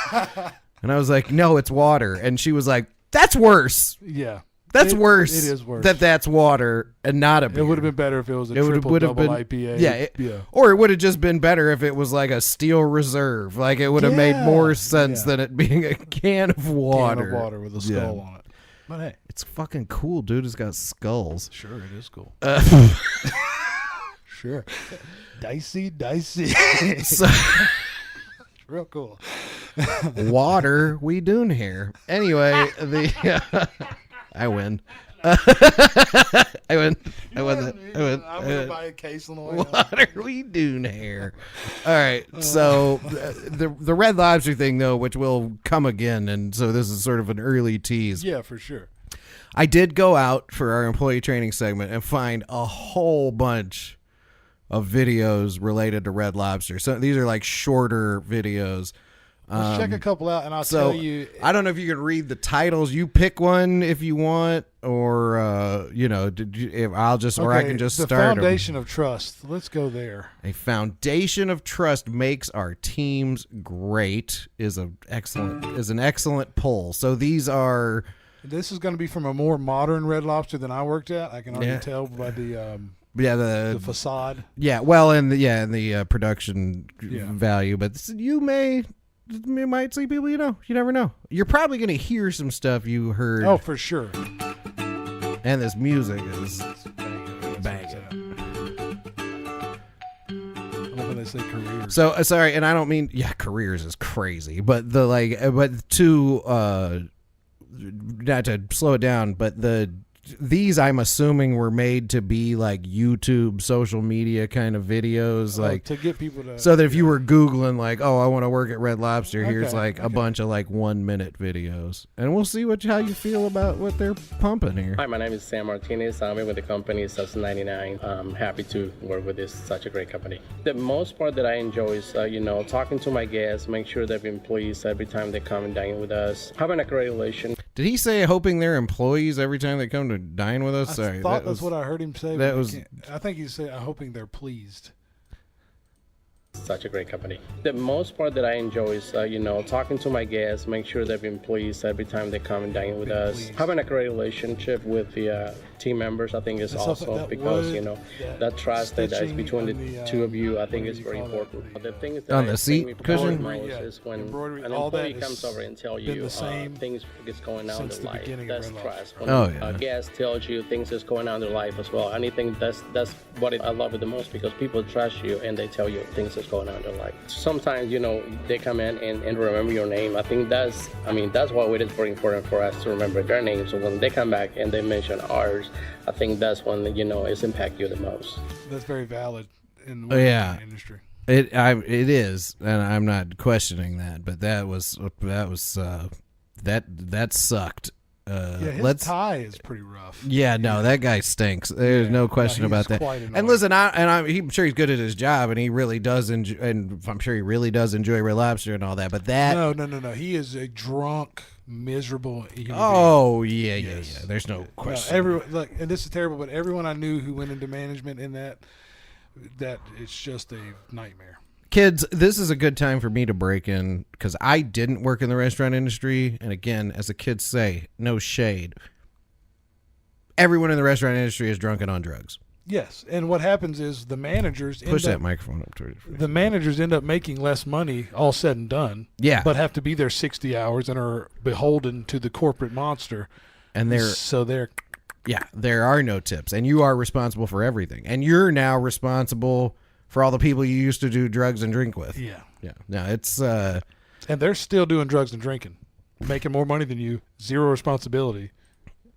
Speaker 1: And I was like, no, it's water. And she was like, that's worse.
Speaker 2: Yeah.
Speaker 1: That's worse.
Speaker 2: It is worse.
Speaker 1: That's water and not a beer.
Speaker 2: It would have been better if it was a triple double IPA.
Speaker 1: Yeah. Or it would have just been better if it was like a Steel Reserve. Like it would have made more sense than it being a can of water.
Speaker 2: Can of water with a skull on it. But hey.
Speaker 1: It's fucking cool, dude. It's got skulls.
Speaker 2: Sure, it is cool. Sure. Dicey.
Speaker 1: So,
Speaker 2: real cool.
Speaker 1: Water we doing here. Anyway, I win. I win.
Speaker 2: I'm gonna buy a case on the way.
Speaker 1: What are we doing here? All right. So the Red Lobster thing, though, which will come again, and so this is sort of an early tease.
Speaker 2: Yeah, for sure.
Speaker 1: I did go out for our employee training segment and find a whole bunch of videos related to Red Lobster. So these are like shorter videos.
Speaker 2: Let's check a couple out, and I'll tell you.
Speaker 1: I don't know if you can read the titles. You pick one if you want, or I can just
Speaker 2: the
Speaker 1: start.
Speaker 2: Foundation of Trust. Let's go there.
Speaker 1: A foundation of trust makes our teams great is an excellent pull. So these are.
Speaker 2: This is going to be from a more modern Red Lobster than I worked at. I can already tell by the. The facade.
Speaker 1: Yeah, well, and the production value, but you might see people you know. You never know. You're probably going to hear some stuff you heard.
Speaker 2: Oh, for sure.
Speaker 1: And this music is banging.
Speaker 2: I love when they say careers.
Speaker 1: So sorry, and I don't mean careers is crazy, but not to slow it down, but these I'm assuming were made to be like YouTube social media kind of videos, like
Speaker 2: to get people to,
Speaker 1: so that if you were Googling like, oh, I want to work at Red Lobster, here's like a bunch of like 1 minute videos, and we'll see how you feel about what they're pumping here.
Speaker 13: Hi, my name is Sam Martinez. I've been with the company since '99. I'm happy to work with such a great company. The most part that I enjoy is talking to my guests, make sure they've been pleased every time they come and dine with us, having a great relation.
Speaker 1: Did he say hoping they're employees every time they come to dine with us? Sorry,
Speaker 2: I thought that's what I heard him say. I think he said, "I'm hoping they're pleased."
Speaker 13: Such a great company. The most part that I enjoy is, talking to my guests, make sure they've been pleased every time they come and dine with us. Having a great relationship with the team members, I think is also because, that trust that is between the two of you, I think is very important. The thing is that
Speaker 1: on the seat cushion
Speaker 13: most is when an employee comes over and tells you things is going on in their life. That's trust. When a guest tells you things is going on in their life as well. And I think that's what I love it the most, because people trust you and they tell you things is going on in their life. Sometimes, they come in and remember your name. I think that's why it is very important for us to remember their name. So when they come back and they mention ours, I think that's when, it's impact you the most.
Speaker 2: That's very valid in the industry.
Speaker 1: It is, and I'm not questioning that, but that sucked.
Speaker 2: His tie is pretty rough.
Speaker 1: Yeah, no, that guy stinks. There's no question about that. And listen, I'm sure he's good at his job, and he really does enjoy, and I'm sure he really does enjoy Red Lobster and all that. But that
Speaker 2: no, he is a drunk, miserable human
Speaker 1: being. Yeah. There's no question.
Speaker 2: And this is terrible, but everyone I knew who went into management in that it's just a nightmare.
Speaker 1: Kids, this is a good time for me to break in, because I didn't work in the restaurant industry. And again, as the kids say, no shade. Everyone in the restaurant industry is drunk and on drugs.
Speaker 2: Yes. And what happens is the managers
Speaker 1: push that microphone up to it.
Speaker 2: The managers end up making less money, all said and done.
Speaker 1: Yeah.
Speaker 2: But have to be there 60 hours and are beholden to the corporate monster.
Speaker 1: And there are no tips. And you are responsible for everything. And you're now responsible for all the people you used to do drugs and drink with.
Speaker 2: Yeah.
Speaker 1: No, it's
Speaker 2: and they're still doing drugs and drinking, making more money than you, zero responsibility.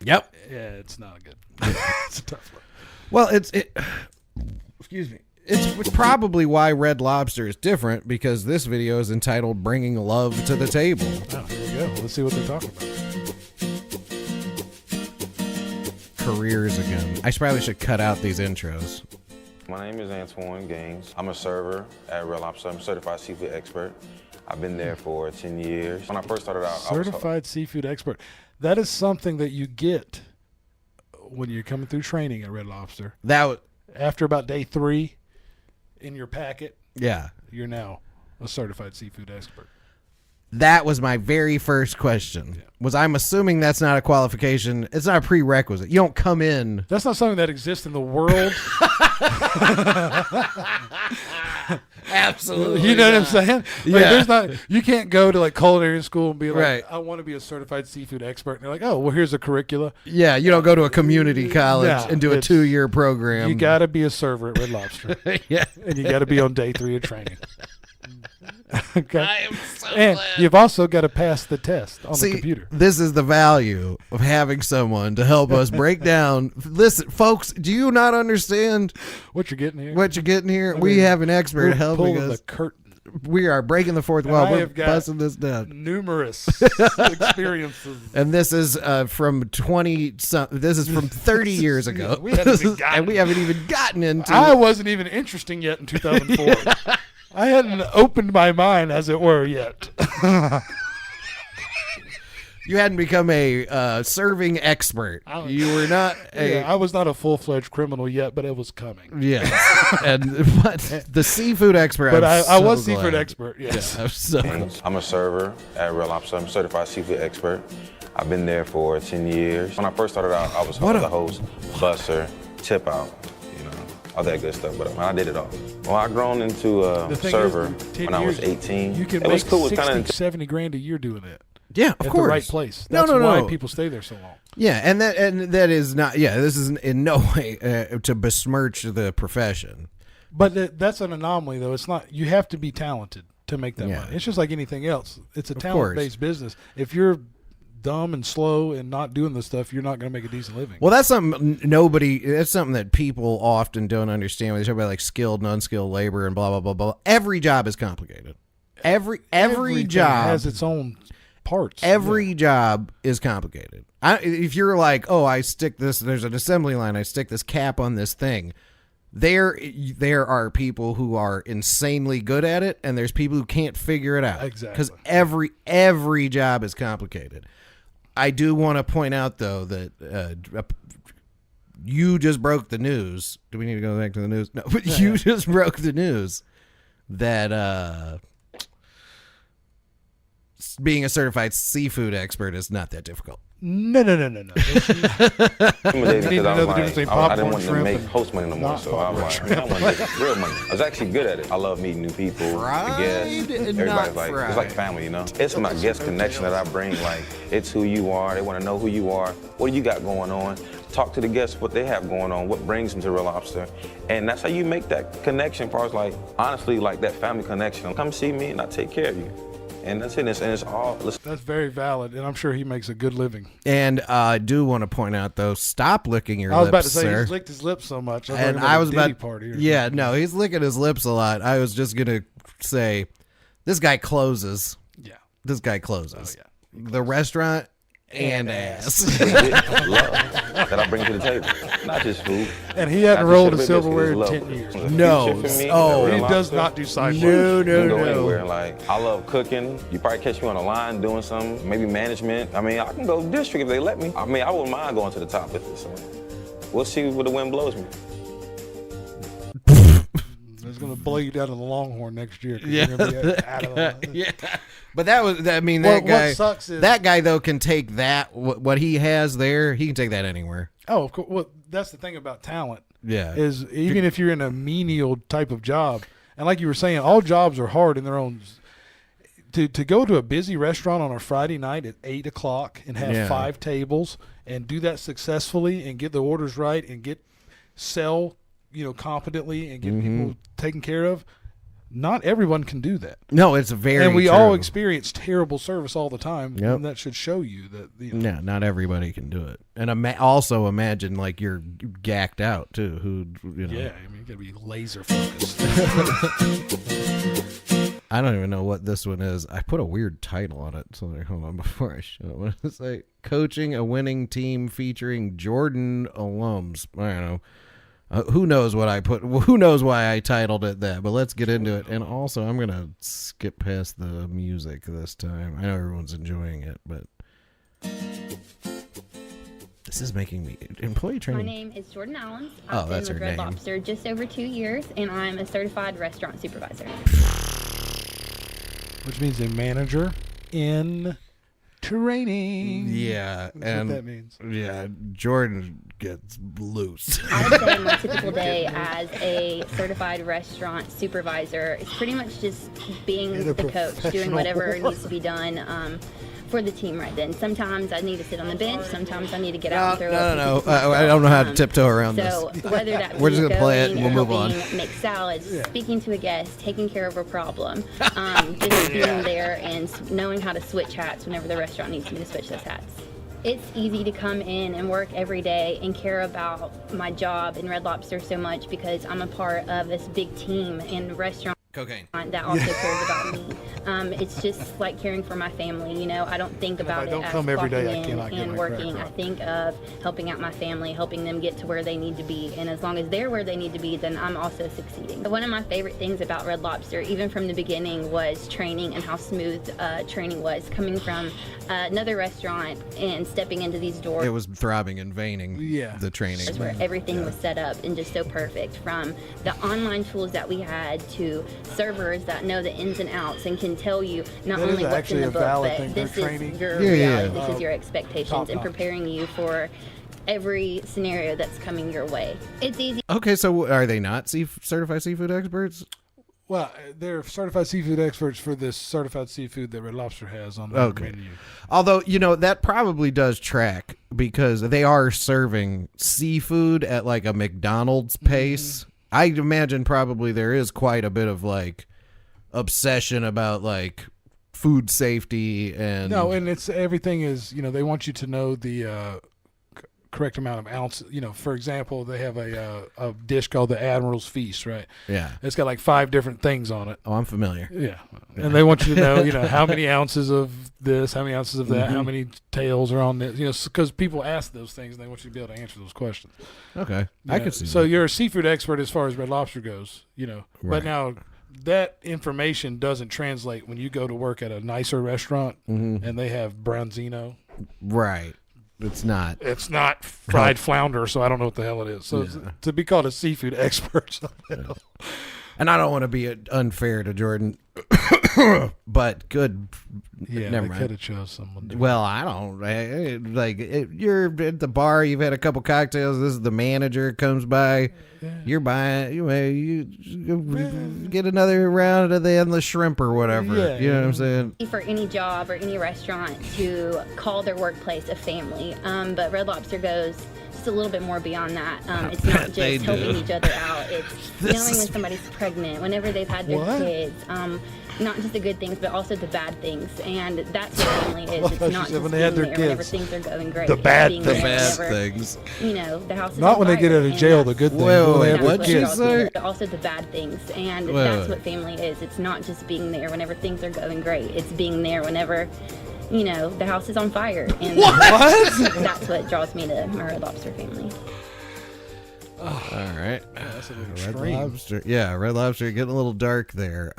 Speaker 1: Yep.
Speaker 2: Yeah, it's not good. It's a tough one.
Speaker 1: Well, excuse me. It's probably why Red Lobster is different, because this video is entitled "Bringing Love to the Table."
Speaker 2: Oh, here we go. Let's see what they're talking about.
Speaker 1: Careers again. I probably should cut out these intros.
Speaker 14: My name is Antoine Gaines. I'm a server at Red Lobster. I'm a certified seafood expert. I've been there for 10 years. When I first started out,
Speaker 2: certified seafood expert. That is something that you get when you're coming through training at Red Lobster. After about day 3 in your packet.
Speaker 1: Yeah.
Speaker 2: You're now a certified seafood expert.
Speaker 1: That was my very first question. Was I'm assuming that's not a qualification. It's not a prerequisite. You don't come in.
Speaker 2: That's not something that exists in the world.
Speaker 1: Absolutely.
Speaker 2: You know what I'm saying? Like,
Speaker 1: Yeah.
Speaker 2: there's not. You can't go to like culinary school and be like,
Speaker 1: Right.
Speaker 2: I want to be a certified seafood expert. And they're like, oh, well, here's a curricula.
Speaker 1: Yeah, you don't go to a community college
Speaker 2: No,
Speaker 1: and do a
Speaker 2: it's-
Speaker 1: 2-year program.
Speaker 2: You got to be a server at Red Lobster.
Speaker 1: Yeah.
Speaker 2: And you got to be on day 3 of training. Okay.
Speaker 1: I am so
Speaker 2: And
Speaker 1: glad.
Speaker 2: you've also got to pass the test on
Speaker 1: See,
Speaker 2: the computer.
Speaker 1: this is the value of having someone to help us break down. Listen, folks, do you not understand
Speaker 2: what you're getting here?
Speaker 1: What you're getting here?
Speaker 2: I
Speaker 1: We
Speaker 2: mean,
Speaker 1: have an expert
Speaker 2: we're
Speaker 1: helping
Speaker 2: pulling
Speaker 1: us.
Speaker 2: the curtain.
Speaker 1: We are breaking the fourth
Speaker 2: And
Speaker 1: wall.
Speaker 2: I
Speaker 1: We're
Speaker 2: have got
Speaker 1: busting this down.
Speaker 2: numerous experiences.
Speaker 1: And this is from 20. This is from 30 years ago.
Speaker 2: We haven't even gotten-
Speaker 1: and we haven't even gotten into.
Speaker 2: I wasn't even interesting yet in 2004. I hadn't opened my mind, as it were, yet.
Speaker 1: You hadn't become a serving expert. You were not a.
Speaker 2: I was not a full-fledged criminal yet, but it was coming.
Speaker 1: Yes. And what the seafood expert.
Speaker 2: But
Speaker 1: I'm
Speaker 2: I was
Speaker 1: so
Speaker 2: seafood
Speaker 1: glad.
Speaker 2: expert, yes.
Speaker 1: Yeah, I'm so glad.
Speaker 14: I'm a server at Red Lobster. I'm a certified seafood expert. I've been there for 10 years. When I first started out, I was the host, busser, tip out, all that good stuff. But I did it all. Well, I grown into a server when I was 18.
Speaker 2: You can
Speaker 14: it was
Speaker 2: make
Speaker 14: cool.
Speaker 2: 60, 70 grand a year doing that.
Speaker 1: Yeah, of
Speaker 2: at
Speaker 1: course.
Speaker 2: the right place.
Speaker 1: No,
Speaker 2: That's
Speaker 1: no,
Speaker 2: why
Speaker 1: no.
Speaker 2: people stay there so long.
Speaker 1: Yeah, and that is not. Yeah, this is in no way to besmirch the profession.
Speaker 2: But that's an anomaly, though. It's not. You have to be talented to make that
Speaker 1: Yeah.
Speaker 2: money. It's just like anything else. It's a
Speaker 1: Of
Speaker 2: talent-based business. If you're dumb and slow and not doing this stuff, you're not going to make a decent living.
Speaker 1: Well, that's something that's something that people often don't understand when they talk about like skilled and unskilled labor and blah blah blah blah. Every job is complicated. Every
Speaker 2: Everything
Speaker 1: job
Speaker 2: has its own parts.
Speaker 1: Every job is complicated. If you're like, oh, I stick this, there's an assembly line, I stick this cap on this thing. There are people who are insanely good at it, and there's people who can't figure it out.
Speaker 2: Exactly.
Speaker 1: Because every job is complicated. I do want to point out, though, that you just broke the news. Do we need to go back to the news? No, but you just broke the news that being a certified seafood expert is not that difficult.
Speaker 2: No.
Speaker 14: I didn't want to make host money no more, so I was like, I want to get real money. I was actually good at it. I love meeting new people, the guests. Everybody's like, it's like family, It's my guest connection that I bring. Like, it's who you are. They want to know who you are. What do you got going on? Talk to the guests what they have going on, what brings them to Red Lobster. And that's how you make that connection, part like, honestly, like that family connection. Come see me and I'll take care of you. And that's it. And it's all.
Speaker 2: That's very valid, and I'm sure he makes a good living.
Speaker 1: And I do want to point out, though, stop licking your lips,
Speaker 2: I was about to say
Speaker 1: sir.
Speaker 2: he's licked his lips so much.
Speaker 1: And I was about,
Speaker 2: party
Speaker 1: yeah, no, he's licking his lips a lot. I was just gonna say, this guy closes.
Speaker 2: Yeah,
Speaker 1: this guy closes.
Speaker 2: Oh,
Speaker 1: the restaurant and ass.
Speaker 14: Love that I bring to the table, not just food.
Speaker 2: And he hadn't rolled a silverware in 10 years.
Speaker 1: No,
Speaker 2: he does not do side work.
Speaker 14: No. Go anywhere. Like, I love cooking. You probably catch me on the line doing something, maybe management. I mean, I can go district if they let me. I mean, I wouldn't mind going to the top with it. So we'll see where the wind blows me.
Speaker 2: It's going to blow you down to the Longhorn next year.
Speaker 1: Yeah,
Speaker 2: you're gonna be out of the,
Speaker 1: yeah. But that was, I mean,
Speaker 2: Well,
Speaker 1: that guy.
Speaker 2: what sucks is-
Speaker 1: that guy though can take that what he has there. He can take that anywhere.
Speaker 2: Oh, of course. Well, that's the thing about talent.
Speaker 1: Yeah.
Speaker 2: Is even if you're in a menial type of job, and like you were saying, all jobs are hard in their own. To go to a busy restaurant on a Friday night at 8 o'clock and have 5 tables and do that successfully and get the orders right and sell, competently and get people taken care of. Not everyone can do that.
Speaker 1: No, it's very
Speaker 2: And we
Speaker 1: true.
Speaker 2: all experience terrible service all the time.
Speaker 1: Yep.
Speaker 2: And that should show you that.
Speaker 1: Yeah, not everybody can do it. And also imagine like you're gacked out too.
Speaker 2: Yeah, I mean, you gotta be laser focused.
Speaker 1: I don't even know what this one is. I put a weird title on it. So hold on before I show it. What does it say? Coaching a winning team featuring Jordan alums. I don't know. Who knows what I put? Who knows why I titled it that? But let's get into it. And also, I'm gonna skip past the music this time. I know everyone's enjoying it, but this is making me employee training.
Speaker 15: My name is Jordan Allens.
Speaker 1: Oh,
Speaker 15: I've
Speaker 1: that's
Speaker 15: been
Speaker 1: her
Speaker 15: with Red
Speaker 1: name.
Speaker 15: Lobster just over 2 years, and I'm a certified restaurant supervisor.
Speaker 2: Which means a manager in training.
Speaker 1: Yeah,
Speaker 2: That's
Speaker 1: and
Speaker 2: what that means.
Speaker 1: Yeah, Jordan gets loose.
Speaker 15: I would say my typical day as a certified restaurant supervisor is pretty much just being the coach, doing whatever needs to be done for the team right then. Sometimes I need to sit on the bench. Sometimes I need to get out and throw
Speaker 1: No. I don't know how to tiptoe around
Speaker 15: so
Speaker 1: this.
Speaker 15: Whether that
Speaker 1: We're just gonna play it and we'll move on.
Speaker 15: Make salads, speaking to a guest, taking care of a problem, just being there and knowing how to switch hats whenever the restaurant needs me to switch those hats. It's easy to come in and work every day and care about my job in Red Lobster so much because I'm a part of this big team in the restaurant.
Speaker 1: Cocaine.
Speaker 15: That also cares about me. It's just like caring for my family. You know, I don't think about it as clocking in and working. I think of helping out my family, helping them get to where they need to be. And as long as they're where they need to be, then I'm also succeeding. One of my favorite things about Red Lobster, even from the beginning, was training and how smooth training was. Coming from another restaurant and stepping into these doors.
Speaker 1: It was throbbing and veining.
Speaker 2: Yeah.
Speaker 1: The training.
Speaker 15: Where everything was set up and just so perfect. From the online tools that we had to servers that know the ins and outs and can tell you not only what's in the book, but this is your reality, this is your expectations, and preparing you for every scenario that's coming your way. It's easy.
Speaker 1: Okay, so are they not certified seafood experts?
Speaker 2: Well, they're certified seafood experts for this certified seafood that Red Lobster has on their menu.
Speaker 1: Although, that probably does track because they are serving seafood at like a McDonald's pace. I imagine probably there is quite a bit of like obsession about like food safety and
Speaker 2: it's everything is, they want you to know the correct amount of ounces. For example, they have a dish called the Admiral's Feast, right?
Speaker 1: Yeah.
Speaker 2: It's got like 5 different things on it.
Speaker 1: Oh, I'm familiar.
Speaker 2: Yeah. And they want you to know, how many ounces of this, how many ounces of that, how many tails are on this, because people ask those things and they want you to be able to answer those questions.
Speaker 1: Okay. I can see
Speaker 2: So
Speaker 1: that.
Speaker 2: you're a seafood expert as far as Red Lobster goes,
Speaker 1: Right.
Speaker 2: But now that information doesn't translate when you go to work at a nicer restaurant and they have branzino.
Speaker 1: Right. It's not
Speaker 2: fried flounder, so I don't know what the hell it is. So to be called a seafood expert.
Speaker 1: And I don't want to be unfair to Jordan, but good.
Speaker 2: Yeah,
Speaker 1: never
Speaker 2: they
Speaker 1: mind.
Speaker 2: could have chose someone.
Speaker 1: Well, I don't you're at the bar. You've had a couple cocktails. This is the manager comes by. Yeah. You're buying. You get another round of the endless shrimp or whatever.
Speaker 2: Yeah.
Speaker 1: You know what I'm saying?
Speaker 15: For any job or any restaurant to call their workplace a family, but Red Lobster goes just a little bit more beyond that. It's not just helping each other out. It's knowing when somebody's pregnant, whenever they've had their kids. Not just the good things, but also the bad things, and that's what family is. It's not just being there whenever things are going great.
Speaker 2: The bad
Speaker 1: things.
Speaker 15: The house is
Speaker 2: not when they get out of jail. The good things.
Speaker 1: What'd you say?
Speaker 15: But also the bad things, and that's what family is. It's not just being there whenever things are going great. It's being there whenever, the house is on fire. And that's what draws me to my Red Lobster family.
Speaker 1: Oh. All right.
Speaker 2: That's a little
Speaker 1: Red
Speaker 2: extreme.
Speaker 1: Lobster. Yeah, Red Lobster getting a little dark there.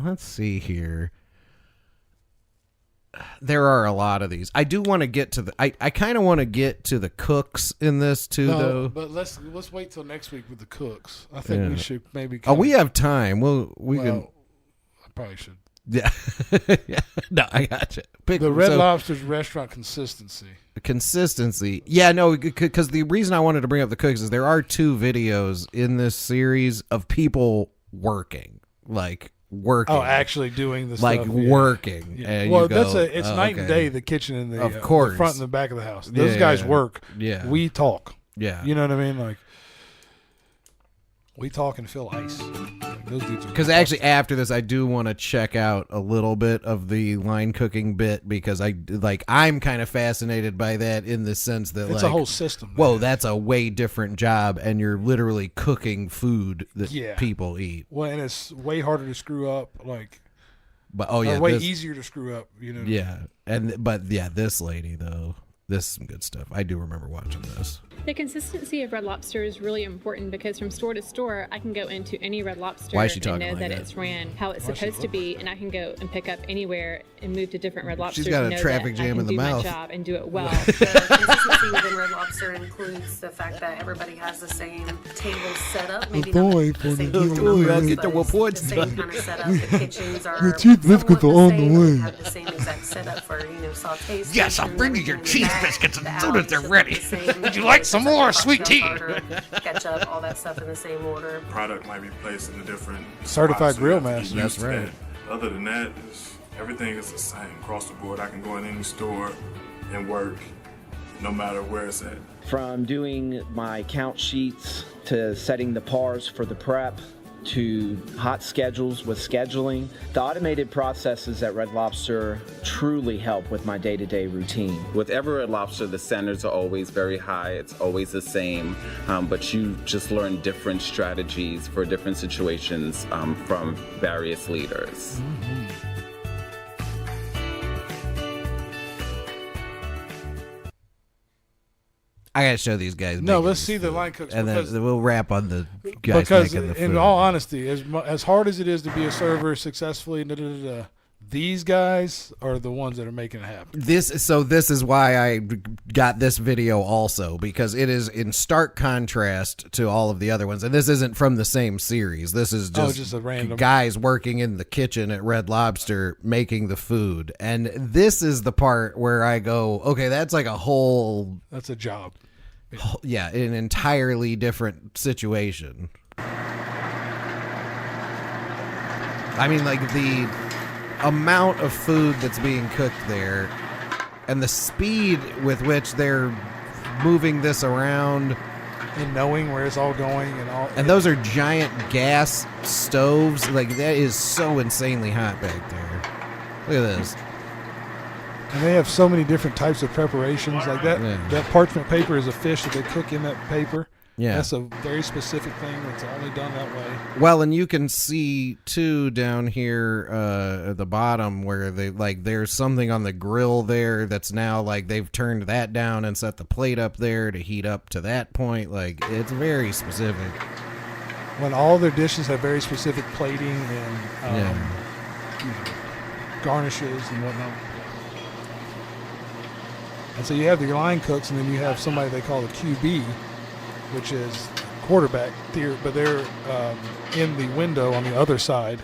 Speaker 1: Let's see here. There are a lot of these. I do want to get to the. I kind of want to get to the cooks in this too, though.
Speaker 2: But let's wait till next week with the cooks. I think we should maybe.
Speaker 1: We have time. We can.
Speaker 2: I probably should.
Speaker 1: Yeah. Yeah. No, I got you.
Speaker 2: The Red Lobster's restaurant consistency.
Speaker 1: Yeah, no, because the reason I wanted to bring up the cooks is there are 2 videos in this series of people working. Oh,
Speaker 2: actually doing the
Speaker 1: stuff. Working.
Speaker 2: Yeah.
Speaker 1: And
Speaker 2: well, it's night and day, the kitchen and the,
Speaker 1: of course.
Speaker 2: The front and the back of the house. Those guys work.
Speaker 1: Yeah.
Speaker 2: We talk.
Speaker 1: Yeah.
Speaker 2: You know what I mean? We talk and feel ice. Those dudes are
Speaker 1: because actually after this I do want to check out a little bit of the line cooking bit because I'm kind of fascinated by that in the sense that
Speaker 2: it's a whole system.
Speaker 1: Whoa, that's a way different job and you're literally cooking food that people eat.
Speaker 2: Well, and it's way harder to screw up way easier to screw up,
Speaker 1: Yeah. But this lady though, this is some good stuff. I do remember watching this.
Speaker 16: The consistency of Red Lobster is really important because from store to store, I can go into any Red Lobster
Speaker 1: Why is she
Speaker 16: and
Speaker 1: talking
Speaker 16: know
Speaker 1: like
Speaker 16: that
Speaker 1: that?
Speaker 16: it's ran how it's supposed to be, and I can go and pick up anywhere and move to different Red Lobsters.
Speaker 1: She's got a
Speaker 16: and know
Speaker 1: traffic
Speaker 16: that I
Speaker 1: jam
Speaker 16: can
Speaker 1: in the
Speaker 16: do
Speaker 1: mouth.
Speaker 16: my job and do it well.
Speaker 17: The consistency within Red Lobster includes the fact that everybody has the same table setup. Maybe not the same table numbers, but it's the same kind of setup. The kitchens are somewhat the same. They have the same exact setup for, sauté.
Speaker 1: Yes, I'll bring you your cheese biscuits as soon as they're ready.
Speaker 2: Would you like some more sweet tea?
Speaker 17: Ketchup, all that stuff in the same order.
Speaker 5: Product might be placed in a different
Speaker 2: Certified
Speaker 5: spot,
Speaker 2: grill
Speaker 5: you have to
Speaker 2: master.
Speaker 5: get used
Speaker 1: That's
Speaker 5: to
Speaker 1: right.
Speaker 5: that. Other than that, everything is the same across the board. I can go in any store and work no matter where it's at.
Speaker 18: From doing my count sheets to setting the pars for the prep to hot schedules with scheduling, the automated processes at Red Lobster truly help with my day-to-day routine.
Speaker 19: With every Red Lobster, the standards are always very high. It's always the same, but you just learn different strategies for different situations from various leaders.
Speaker 1: I gotta show these guys.
Speaker 2: No, let's see the line cooks.
Speaker 1: And then
Speaker 2: because-
Speaker 1: we'll wrap on the guys
Speaker 2: because
Speaker 1: making the food.
Speaker 2: in all honesty, as hard as it is to be a server successfully, these guys are the ones that are making it happen.
Speaker 1: This is why I got this video also, because it is in stark contrast to all of the other ones, and this isn't from the same series. This is just
Speaker 2: a random
Speaker 1: guys working in the kitchen at Red Lobster making the food, and this is the part where I go, okay, that's like
Speaker 2: that's a job.
Speaker 1: Yeah, an entirely different situation. I mean, like the amount of food that's being cooked there and the speed with which they're moving this around
Speaker 2: and knowing where it's all going
Speaker 1: and those are giant gas stoves. Like, that is so insanely hot back there. Look at this.
Speaker 2: And they have so many different types of preparations like that.
Speaker 1: Yeah.
Speaker 2: That parchment paper is a fish that they cook in that paper.
Speaker 1: Yeah.
Speaker 2: That's a very specific thing that's only done that way.
Speaker 1: Well, and you can see too down here at the bottom where there's something on the grill there that's now like they've turned that down and set the plate up there to heat up to that point. Like, it's very specific.
Speaker 2: When all their dishes have very specific plating and garnishes and whatnot. And so you have your line cooks, and then you have somebody they call the QB, which is quarterback tier, but they're in the window on the other side,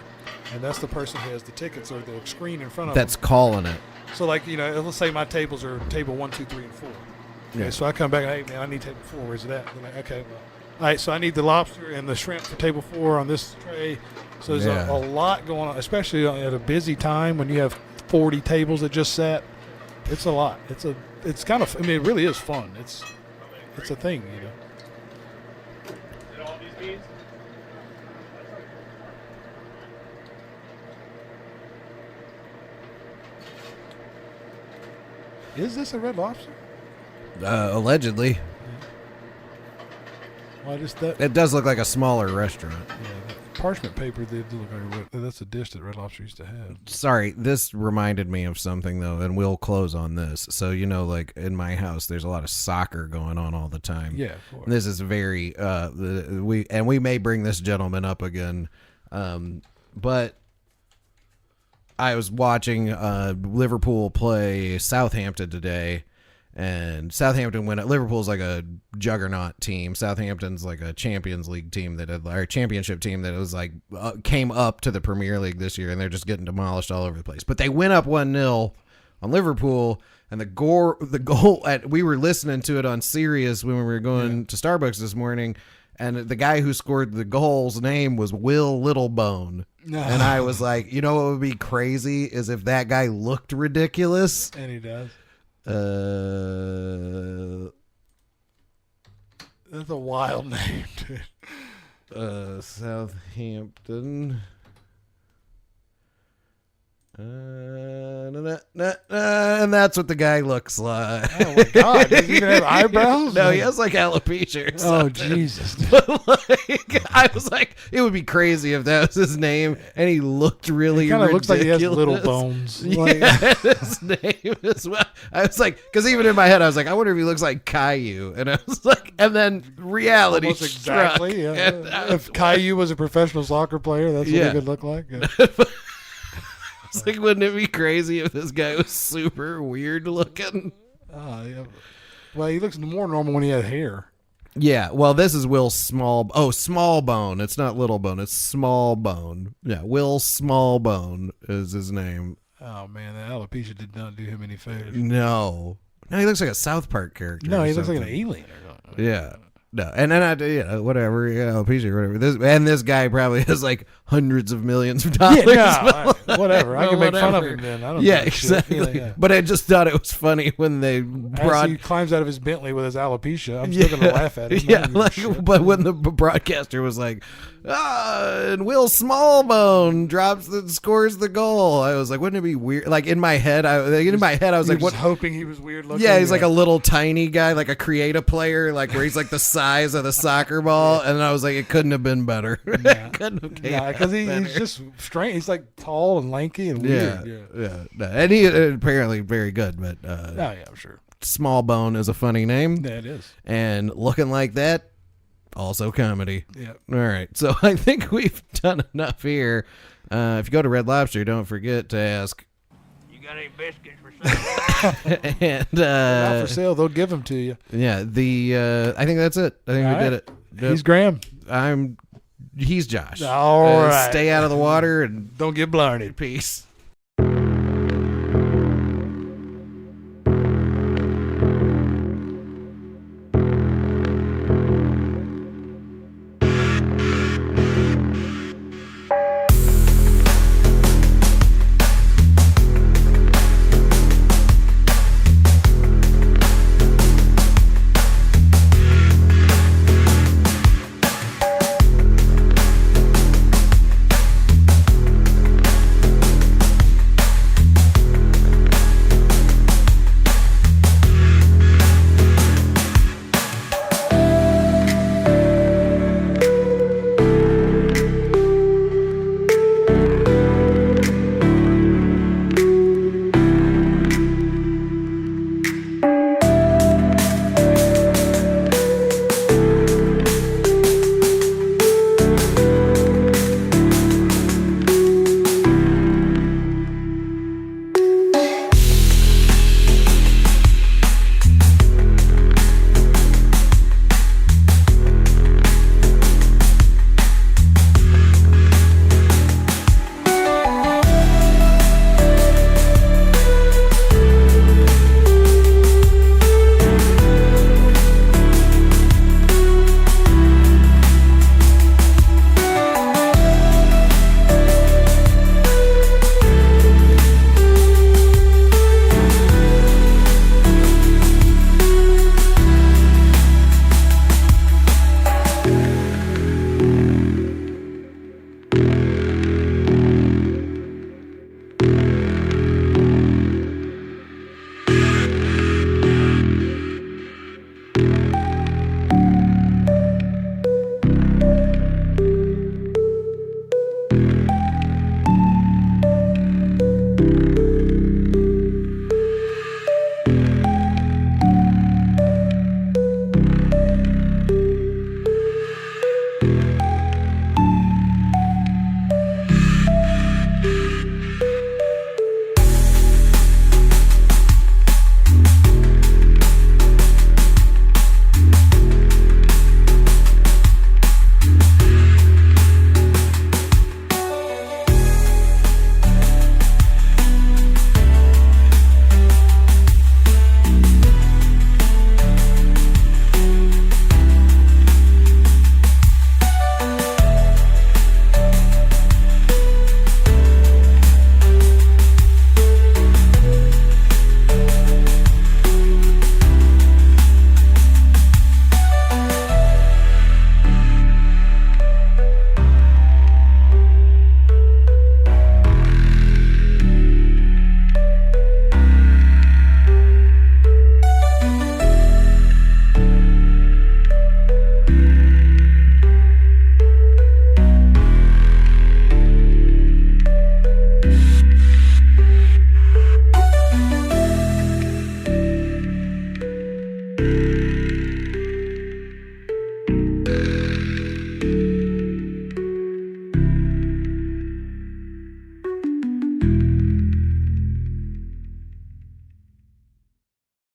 Speaker 2: and that's the person who has the tickets or the screen in front of
Speaker 1: That's
Speaker 2: them.
Speaker 1: calling it.
Speaker 2: So, like, let's say my tables are table 1, 2, 3, and 4. Okay, so I come back, hey, man, I need table 4. Where's it at? They're like, okay, well, all right, so I need the lobster and the shrimp for table 4 on this tray. So there's a lot going on, especially at a busy time when you have 40 tables that just sat. It's a lot. It's kind of, I mean, it really is fun. It's a thing, Is this a Red Lobster?
Speaker 1: Allegedly.
Speaker 2: Well, just that.
Speaker 1: It does look like a smaller restaurant.
Speaker 2: Yeah, parchment paper, they do look like that's a dish that Red Lobster used to have.
Speaker 1: Sorry, this reminded me of something, though, and we'll close on this. So, like in my house, there's a lot of soccer going on all the time.
Speaker 2: Yeah, of course.
Speaker 1: This is very, we may bring this gentleman up again, but I was watching Liverpool play Southampton today, and Southampton went. Liverpool's like a juggernaut team. Southampton's like a Champions League team championship team that was like came up to the Premier League this year, and they're just getting demolished all over the place. But they went up 1-0 on Liverpool, and the goal. We were listening to it on Sirius when we were going to Starbucks this morning, and the guy who scored the goal's name was Will Littlebone. And I was like, what would be crazy is if that guy looked ridiculous.
Speaker 2: And he does. That's a wild name, dude.
Speaker 1: Southampton. And that's what the guy looks like.
Speaker 2: Oh my God! Does he even have eyebrows?
Speaker 1: No, he has like alopecia.
Speaker 2: Oh Jesus!
Speaker 1: But like, I was like, it would be crazy if that was his name, and he looked really.
Speaker 2: He kind of looks like he has little
Speaker 1: ridiculous.
Speaker 2: bones.
Speaker 1: Yeah, his name as well. I was like, because even in my head, I was like, I wonder if he looks like Caillou, and I was like, and then reality
Speaker 2: Almost
Speaker 1: struck.
Speaker 2: exactly. Yeah. If Caillou was a professional soccer player, that's what he would look like. Yeah.
Speaker 1: It's like, wouldn't it be crazy if this guy was super weird looking?
Speaker 2: Yeah. Well, he looks more normal when he had hair.
Speaker 1: Yeah, well, this is Will Smallbone. It's not Little Bone. It's Smallbone. Yeah, Will Smallbone is his name.
Speaker 2: Oh, man, that alopecia did not do him any favors.
Speaker 1: No, he looks like a South Park character.
Speaker 2: No, he looks like an alien or something.
Speaker 1: Yeah. No, and then whatever, alopecia or whatever. This guy probably has like hundreds of millions of dollars.
Speaker 2: Yeah, whatever. I can make fun of him then. I don't
Speaker 1: yeah,
Speaker 2: give a shit.
Speaker 1: exactly.
Speaker 2: Yeah.
Speaker 1: But I just thought it was funny when they brought.
Speaker 2: As he climbs out of his Bentley with his alopecia, I'm still going to laugh at him.
Speaker 1: Yeah, but when the broadcaster was like, and Will Smallbone scores the goal, I was like, wouldn't it be weird? Like in my head, I was like, what?
Speaker 2: Hoping he was weird looking.
Speaker 1: Yeah, he's like a little tiny guy, like a creative player, like where he's like the size of the soccer ball, and I was like, it couldn't have been better.
Speaker 2: Yeah, because he's just strange. He's like tall and lanky and weird.
Speaker 1: Yeah. No, and he apparently very good, but
Speaker 2: yeah, I'm sure.
Speaker 1: Smallbone is a funny name.
Speaker 2: Yeah, it is.
Speaker 1: And looking like that, also comedy.
Speaker 2: Yeah.
Speaker 1: All right. So I think we've done enough here. If you go to Red Lobster, don't forget to ask,
Speaker 20: you got any biscuits for sale?
Speaker 1: And
Speaker 2: not for sale, they'll give them to you.
Speaker 1: Yeah. I think that's it. I think we did it.
Speaker 2: He's Graham.
Speaker 1: He's Josh.
Speaker 2: All right.
Speaker 1: Stay out of the water and
Speaker 2: don't get blarneyed.
Speaker 1: Peace.